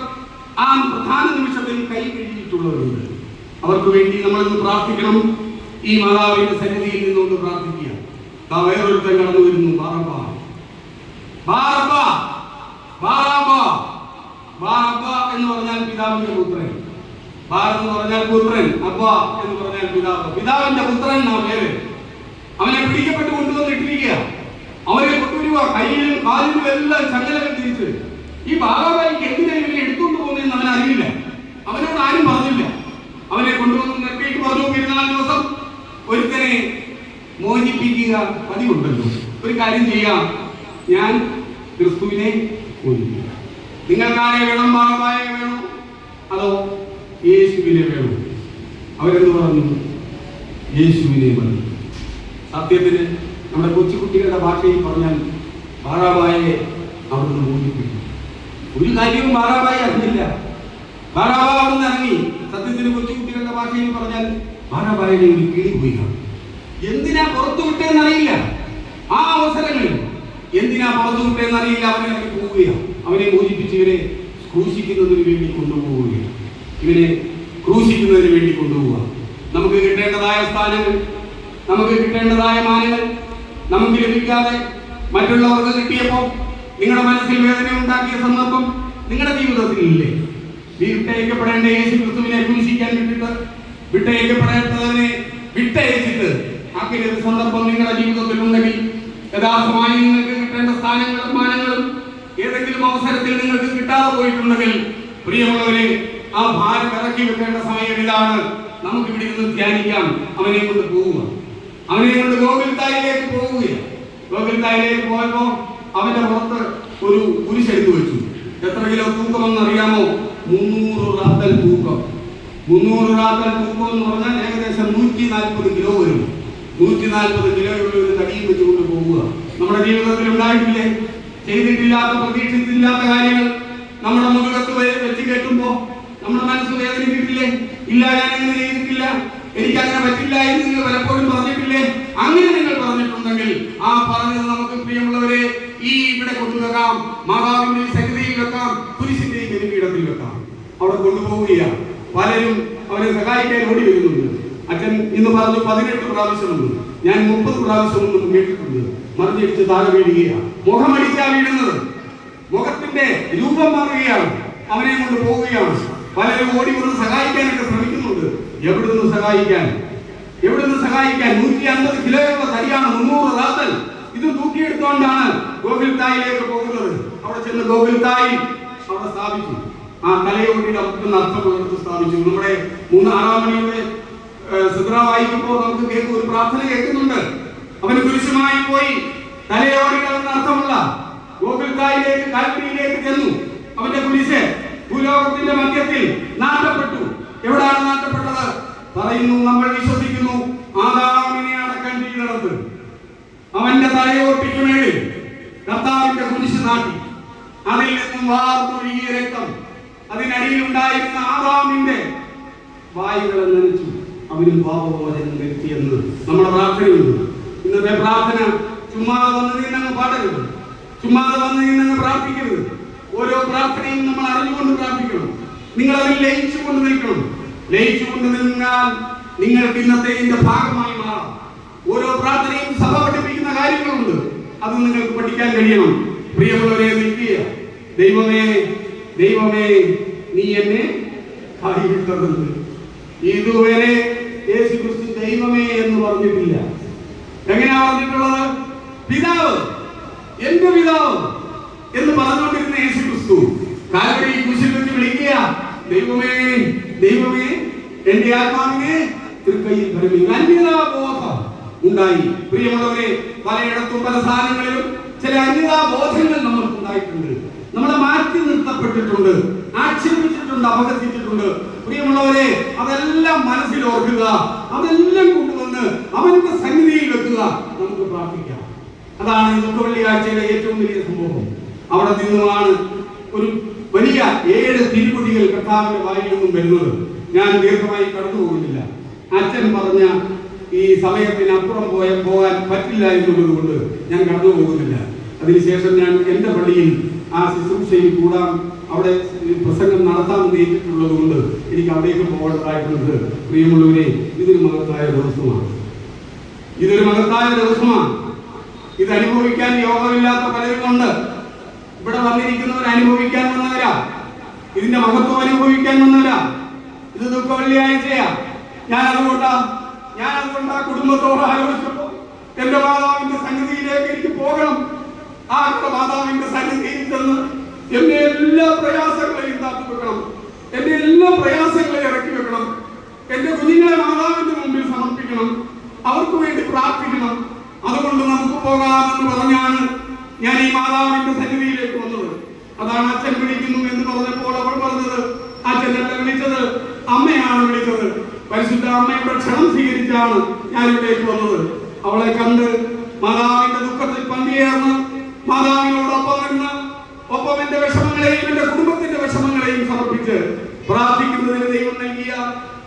ആ പ്രധാന നിമിഷത്തിൽ കൈ കഴുകിയിട്ടുള്ളവരുണ്ട്. അവർക്ക് വേണ്ടി നമ്മളിന്ന് പ്രാർത്ഥിക്കണം. ഈ മാതാവിന്റെ സന്നിധിയിൽ നിന്നുകൊണ്ട് പ്രാർത്ഥിക്കുക. വേറൊരുത്തൻ കടന്നു വരുന്നു, ബാറബ്ബ. എന്ന് പറഞ്ഞാൽ പിതാവിന്റെ പുത്രൻ. ബാർ എന്ന് പറഞ്ഞാൽ പുത്രൻ, അബ്ബ എന്ന് പറഞ്ഞാൽ പിതാവ്. പിതാവിന്റെ പുത്രൻ എന്നാ പേര്. അവനെ പിടിക്കപ്പെട്ട് കൊണ്ടുവന്നിട്ടിരിക്കുക. അവനെ കൊണ്ടുവരിക, കയ്യിലും കാലിലും എല്ലാം ചങ്ങലകൾ തിരിച്ച്. ഈ ബാറാബായിക്ക് എന്തിനാ ഇവനെ എടുത്തുകൊണ്ട് പോകുന്നതെന്ന് അവൻ അറിയില്ല. അവനോട് ആരും പറഞ്ഞില്ല. അവനെ കൊണ്ടുവന്ന് നിർത്തിയിട്ട് പറഞ്ഞു, പെരുന്നാൾ ദിവസം ഒരുത്തനെ മോചിപ്പിക്കുക പതിവുണ്ടല്ലോ, ഒരു കാര്യം ചെയ്യാം, ഞാൻ ക്രിസ്തുവിനെ മോചിപ്പിക്കാം. നിങ്ങൾക്കാരെ വേണം? ബാറാബായെ വേണോ അതോ യേശുവിനെ വേണോ? അവരെന്ന് പറഞ്ഞു, യേശുവിനെ മതി. സത്യത്തിന് നമ്മുടെ കൊച്ചുകുട്ടികളുടെ ഭാഷയിൽ പറഞ്ഞാൽ ബാറാബായെ അവിടുന്ന് മോചിപ്പിക്കും. ഒരു കാര്യവും ബാറാബായി അറിഞ്ഞില്ല. ബാറാബ അവിടുന്ന് ഇറങ്ങി. സത്യത്തിന് കൊച്ചുകുട്ടികളുടെ ഭാഷയിൽ പറഞ്ഞാൽ ബാറാബായുടെ ഒരു കിളി പോയി കാണും. എന്തിനാ പുറത്തു വിട്ടേന്നറിയില്ല. ആ അവസരങ്ങളിൽ എന്തിനാ പുറത്തു വിട്ടേന്നറിയില്ല. അവനെ ഇറങ്ങി പോവുകയാണ്. അവനെ മോചിപ്പിച്ച് ഇവരെ ക്രൂശിക്കുന്നതിന് വേണ്ടി കൊണ്ടുപോവുകയാണ്. ഇവനെ ക്രൂശിക്കുന്നതിന് വേണ്ടി കൊണ്ടുപോവുക. നമുക്ക് കിട്ടേണ്ടതായ സ്ഥാനങ്ങൾ, നമുക്ക് കിട്ടേണ്ടതായ മാനങ്ങൾ നമുക്ക് ലഭിക്കാതെ മറ്റുള്ളവർക്ക് കിട്ടിയപ്പോൾ നിങ്ങളുടെ മനസ്സിൽ വേദന ഉണ്ടാക്കിയ സന്ദർഭം നിങ്ങളുടെ ജീവിതത്തിൽ ഇല്ലേ? വിട്ടയക്കപ്പെടേണ്ട യേശു ക്രിസ്തുവിനെ ക്രൂശിക്കാൻ വിട്ടിട്ട് വിട്ടയക്കപ്പെടേണ്ടതിനെ വിട്ടയച്ചിട്ട് ആക്കിയ ഒരു സന്ദർഭം നിങ്ങളുടെ ജീവിതത്തിൽ ഉണ്ടെങ്കിൽ യഥാർത്ഥമായി നിങ്ങൾക്ക് കിട്ടേണ്ട സ്ഥാനങ്ങളും മാനങ്ങളും ഏതെങ്കിലും അവസരത്തിൽ നിങ്ങൾക്ക് കിട്ടാതെ പോയിട്ടുണ്ടെങ്കിൽ പ്രിയമുള്ളവരെ, ആ ഭാരം ഇറക്കി വെക്കേണ്ട സമയം ഇതാണ്. നമുക്ക് ഇവിടെ നിന്ന് ധ്യാനിക്കാം. അവനെ കൊണ്ട് പോവുക. അവനെ കൊണ്ട് ഗോകുൽത്തായിലേക്ക് പോവുകയാണ്. ഗോകുൽത്തായിലേക്ക് പോയപ്പോ അവന്റെ പുറത്ത് ഒരു കുരിശെടുത്തു വെച്ചു. എത്ര കിലോ തൂക്കമെന്ന് അറിയാമോ? 300 റാത്തൽ തൂക്കം. 300 റാത്തൽ തൂക്കം എന്ന് പറഞ്ഞാൽ ഏകദേശം 140 കിലോ വരും. 140 കിലോയുള്ള ഒരു തടിയും വെച്ചുകൊണ്ട് പോവുക. നമ്മുടെ ജീവിതത്തിൽ ഉണ്ടായിട്ടില്ലേ? ചെയ്തിട്ടില്ലാത്ത, പ്രതീക്ഷിച്ചില്ലാത്ത കാര്യങ്ങൾ നമ്മുടെ മുഖത്ത് വെച്ച് കേട്ടുമ്പോ നമ്മുടെ മനസ്സ് വേദനിപ്പിക്കില്ലേ? ഇല്ല, ഞാൻ അങ്ങനെ ചെയ്തിട്ടില്ല, എനിക്ക് അങ്ങനെ പറ്റില്ല എന്ന് നിങ്ങൾ പലപ്പോഴും പറഞ്ഞിട്ടില്ലേ? അങ്ങനെ നിങ്ങൾ പറഞ്ഞിട്ടുണ്ടെങ്കിൽ ആ പറഞ്ഞത് നമുക്ക് പ്രിയമുള്ളവരെ ഈ ഇവിടെ കൊണ്ടുവെക്കാം, മാതാവിന്റെ സന്നിധിയിൽ വെക്കാം, കുരിശിന്റെ ബലിപീഠത്തിൽ വെക്കാം. അവിടെ കൊണ്ടുപോവുകയാണ്. പലരും അവരെ സഹായിക്കാൻ ഓടി വരുന്നുണ്ട്. അച്ഛൻ ഇന്ന് പറഞ്ഞു 18 പ്രാവശ്യമെന്ന്. ഞാൻ 30 പ്രാവശ്യമൊന്നും കേട്ടിട്ടുണ്ട്. മറിഞ്ഞടിച്ച് താഴെ വീഴുകയാണ്. മുഖമടിച്ചാ വീഴുന്നത്. മുഖത്തിന്റെ രൂപം മാറുകയാണ്. അവനെ കൊണ്ട് പോവുകയാണ്. പലരും ഓടി വന്ന് സഹായിക്കാനൊക്കെ ശ്രമിക്കുന്നുണ്ട്. എവിടുന്ന് സഹായിക്കാൻ? 150 കിലോയുള്ള തടിയാണ്, 300 റാത്തൽ. ഇത് തൂക്കിയെടുത്തുകൊണ്ടാണ് ഗോകുൽത്തായിലേക്ക് പോകുന്നത്. അവിടെ ചെന്ന് ഗോകുൽത്തായി അവിടെ സ്ഥാപിച്ചു. ആ തലയോട്ടിയുടെ അർത്ഥമുള്ളടത്ത് സ്ഥാപിച്ചു. നമ്മുടെ 6-ാം മണിയുടെ സിദ്ര വായിക്കുമ്പോൾ നമുക്ക് ഒരു പ്രാർത്ഥന കേൾക്കുന്നുണ്ട്. അവന് കുരിശുമായി പോയി തലയോടികൾ എന്ന അർത്ഥമുള്ള ഗോകുൽത്തായിലേക്ക്, കാൽവരിയിലേക്ക് ചെന്നു. അവന്റെ കുരിശ് ഭൂലോകത്തിന്റെ മധ്യത്തിൽ നാട്ടപ്പെട്ടു. എവിടാണ് നാട്ടപ്പെട്ടത്? പറയുന്നു, നമ്മൾ വിശ്വസിക്കുന്നു ആദാമിനെ അടക്കം ചെയ്തിടത്ത് അവന്റെ തലയോട്ടിക്ക് മേളിൽ കർത്താവിന്റെ കുരിശ് നാട്ടി. അതിൽ നിന്നും വാർന്നൊഴുകിയ രക്തം അതിനടിയിലുണ്ടായിരുന്ന ആദാമിന്റെ വായുകളെ നനച്ചു. അവനും പാപമോചനം വരുത്തിയെന്ന് നമ്മുടെ പ്രാർത്ഥനയുണ്ട്. ഇന്നത്തെ പ്രാർത്ഥന ചുമ്മാതെ വന്ന് നിന്നങ്ങ് പാടരുത്, ചുമ്മാതെ വന്ന് നിന്നങ്ങ് പ്രാർത്ഥിക്കരുത്. ഓരോ പ്രാർത്ഥനയും നമ്മൾ അറിഞ്ഞുകൊണ്ട് പ്രാർത്ഥിക്കണം. നിങ്ങൾ അതിൽ ലയിച്ചുകൊണ്ട് നിൽക്കണം. ലയിച്ചുകൊണ്ട് നിന്നാൽ നിങ്ങൾക്ക് ഇന്നത്തെ ഇതിന്റെ ഭാഗമായി മാറാം. ഓരോ പ്രാർത്ഥനയും സഭ പഠിപ്പിക്കുന്ന കാര്യങ്ങളുണ്ട്. അത് നിങ്ങൾക്ക് പഠിക്കാൻ കഴിയണം. പ്രിയമുള്ളവരെ, നിൽക്കുക. ദൈവമേ, ദൈവമേ, നീ എന്നെ കൈവിട്ടതെന്ന്. ഇതുവരെ യേശുക്രിസ്തു ദൈവമേ എന്ന് പറഞ്ഞിട്ടില്ല. എങ്ങനെയാ പറഞ്ഞിട്ടുള്ളത്? പിതാവ്, എന്റെ പിതാവ് എന്ന് പറഞ്ഞുകൊണ്ടിരുന്ന യേശുക്രിസ്തു കാൽവരി കുരിശിൽ വെച്ച് വിളിക്കുക, ദൈവമേ, ദൈവമേ, എന്റെ ആത്മാവിനെ തൃക്കൈയിൽ ഭരമിക്കുക. അന്യതാബോധം ഉണ്ടായി. പ്രിയമുള്ളവരെ, പലയിടത്തും പല സ്ഥാനങ്ങളിലും ചില അന്യതാബോധങ്ങൾ നമ്മൾക്ക് ഉണ്ടായിട്ടുണ്ട്. നമ്മളെ മാറ്റി നിർത്തപ്പെട്ടിട്ടുണ്ട്, ആക്ഷേപിച്ചിട്ടുണ്ട്, അപകർഷിച്ചിട്ടുണ്ട്. പ്രിയമുള്ളവരെ, അതെല്ലാം മനസ്സിൽ ഓർക്കുക. അതെല്ലാം കൊണ്ടുവന്ന് അവന്റെ സന്നിധിയിൽ വെക്കുക. നമുക്ക് പ്രാർത്ഥിക്കാം. അതാണ് ഇന്നത്തെ വെള്ളിയാഴ്ചയിലെ ഏറ്റവും വലിയ സംഭവം. അവിടെ നിന്നുമാണ് ഒരു വലിയ 7 തിരുമുടികൾ കർത്താവിന്റെ വായിൽ നിന്നും വരുന്നത്. ഞാൻ ദീർഘമായി കടന്നു പോകുന്നില്ല. അച്ഛൻ പറഞ്ഞ ഈ സമയത്തിനപ്പുറം പോകാൻ പറ്റില്ല എന്നുള്ളത് കൊണ്ട് ഞാൻ കടന്നു പോകുന്നില്ല. അതിനുശേഷം ഞാൻ എൻ്റെ പള്ളിയിൽ ആ ശുശ്രൂഷയിൽ കൂടാൻ, അവിടെ പ്രസംഗം നടത്താമെന്ന് ഏറ്റിട്ടുള്ളത് കൊണ്ട് എനിക്ക് അവിടേക്ക് പോകേണ്ടതായിട്ടുണ്ട്. പ്രിയമുള്ളവരെ, ഇതൊരു മഹത്തായ ദിവസമാണ്. ഇതൊരു മഹത്തായ ദിവസമാണ്. ഇത് അനുഭവിക്കാൻ യോഗമില്ലാത്ത പലരുമുണ്ട്. ഇവിടെ വന്നിരിക്കുന്നവർ അനുഭവിക്കാൻ വന്നവരാ. ഇതിന്റെ മഹത്വം അനുഭവിക്കാൻ വന്നവരാ. ഇത് ദുഃഖ വെള്ളിയാഴ്ചയാ. ഞാൻ അതുകൊണ്ടാ കുടുംബത്തോട് ആലോചിച്ചപ്പോ എന്റെ മാതാവിന്റെ സന്നിധിയിലേക്ക് എനിക്ക് പോകണം. ആ മാതാവിന്റെ സന്നിധിയിൽ ചെന്ന് എന്റെ എല്ലാ പ്രയാസങ്ങളെയും താത്തു വെക്കണം. എന്റെ എല്ലാ പ്രയാസങ്ങളെയും ഇറക്കി വെക്കണം. എന്റെ കുഞ്ഞുങ്ങളെ മാതാവിന്റെ മുമ്പിൽ സമർപ്പിക്കണം. അവർക്ക് വേണ്ടി പ്രാർത്ഥിക്കണം. അതുകൊണ്ട് നമുക്ക് പോകാമെന്ന് പറഞ്ഞാണ് ഞാൻ ഈ മാതാവിന്റെ സന്നിധിയിലേക്ക് വന്നത്. അതാണ് അച്ഛൻ വിളിക്കുന്നു എന്ന് പറഞ്ഞപ്പോൾ അവൾ പറഞ്ഞത്, അച്ഛനല്ല വിളിച്ചത്, അമ്മയാണ് വിളിച്ചത്. പരിശുദ്ധ അമ്മയുടെ ക്ഷണം സ്വീകരിച്ചാണ് ഞാൻ ഇവിടേക്ക് വന്നത്. അവളെ കണ്ട് മാതാവിന്റെ ദുഃഖത്തിൽ പങ്കുചേർന്ന് മാതാവിനോടൊപ്പം നിന്ന് ഒപ്പം എന്റെ വിഷമങ്ങളെയും എന്റെ കുടുംബത്തിന്റെ വിഷമങ്ങളെയും സമർപ്പിച്ച് പ്രാർത്ഥിക്കുന്നതിന് ദൈവം നൽകിയ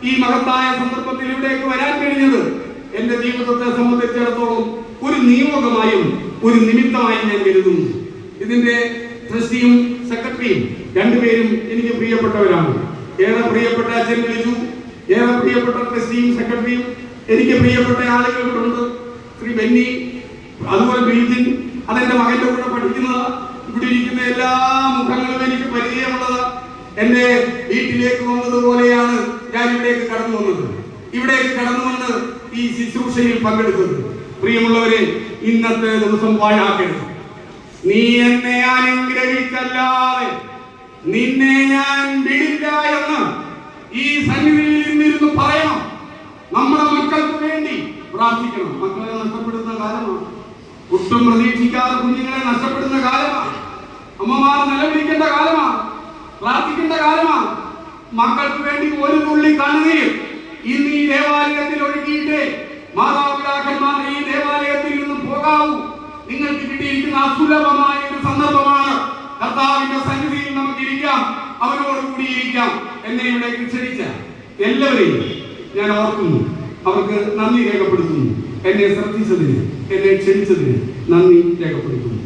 ഈ മഹത്തായ സന്ദർഭത്തിൽ ഇവിടേക്ക് വരാൻ കഴിഞ്ഞത് എന്റെ ജീവിതത്തെ സംബന്ധിച്ചിടത്തോളം ഒരു നിയോഗമായും ഒരു നിമിത്തമായും ഞാൻ കരുതുന്നു. ഇതിന്റെ ട്രസ്റ്റിയും സെക്രട്ടറിയും രണ്ടുപേരും എനിക്ക് പ്രിയപ്പെട്ടവരാണ്. ഏറെ പ്രിയപ്പെട്ട അച്ഛൻ വിളിച്ചു, ഏറെ പ്രിയപ്പെട്ട ട്രസ്റ്റിയും സെക്രട്ടറിയും എനിക്ക് പ്രിയപ്പെട്ട ആളുകളുണ്ട്. ശ്രീ ബെന്നി, അതുപോലെ ബിൽജിൻ, അതെന്റെ മകന്റെ കൂടെ പഠിക്കുന്നത്. ഇവിടെ ഇരിക്കുന്ന എല്ലാ മുഖങ്ങളും എനിക്ക് പരിചയമുള്ളത്. എന്റെ വീട്ടിലേക്ക് വന്നതുപോലെയാണ് ഞാൻ ഇവിടേക്ക് കടന്നു വന്നത്. ഇവിടേക്ക് കടന്നു വന്ന് ഈ ശുശ്രൂഷയിൽ പങ്കെടുത്തത്. പ്രിയമുള്ളവരെ, ഇന്നത്തെ ദിവസം പാഴാക്കരുത്. നീ എന്നെ അനുഗ്രഹിച്ചല്ലാതെ നിന്നെ ഞാൻ വിടില്ല എന്ന് ഈ സന്നിധിയിൽ നിന്നിരുന്ന് പറയണം. നമ്മുടെ മക്കൾക്ക് വേണ്ടി പ്രാർത്ഥിക്കണം. മക്കളെ നഷ്ടപ്പെടുന്ന കാലമാണ്. ഒട്ടും പ്രതീക്ഷിക്കാതെ കുഞ്ഞുങ്ങളെ നഷ്ടപ്പെടുന്ന കാലമാണ്. അമ്മമാർ നിലവിളിക്കേണ്ട കാലമാണ്. പ്രാർത്ഥിക്കേണ്ട കാലമാണ്. മക്കൾക്ക് വേണ്ടി ഒരു തുള്ളി കണ്ണുനീർ ഇന്ന് ഈ ദേവാലയത്തിൽ ഒഴുകിയിട്ട് മാതാപിതാക്കന്മാർ ഈ ദേവാലയത്തിൽ നിന്നും പോകാവൂ. നിങ്ങൾക്ക് കിട്ടിയിരിക്കുന്ന അസുലഭമായ ഒരു സന്ദർഭമാണ്. കർത്താവിന്റെ സന്നിധിയിൽ നമുക്ക് ഇരിക്കാം, അവനോട് കൂടി ഇരിക്കാം. എന്നെ ഇവിടെ ക്ഷണിച്ച എല്ലാവരെയും ഞാൻ ഓർക്കുന്നു. അവർക്ക് നന്ദി രേഖപ്പെടുത്തുന്നു. എന്നെ ശ്രദ്ധിച്ചതിന്, എന്നെ ക്ഷണിച്ചതിന് നന്ദി രേഖപ്പെടുത്തുന്നു.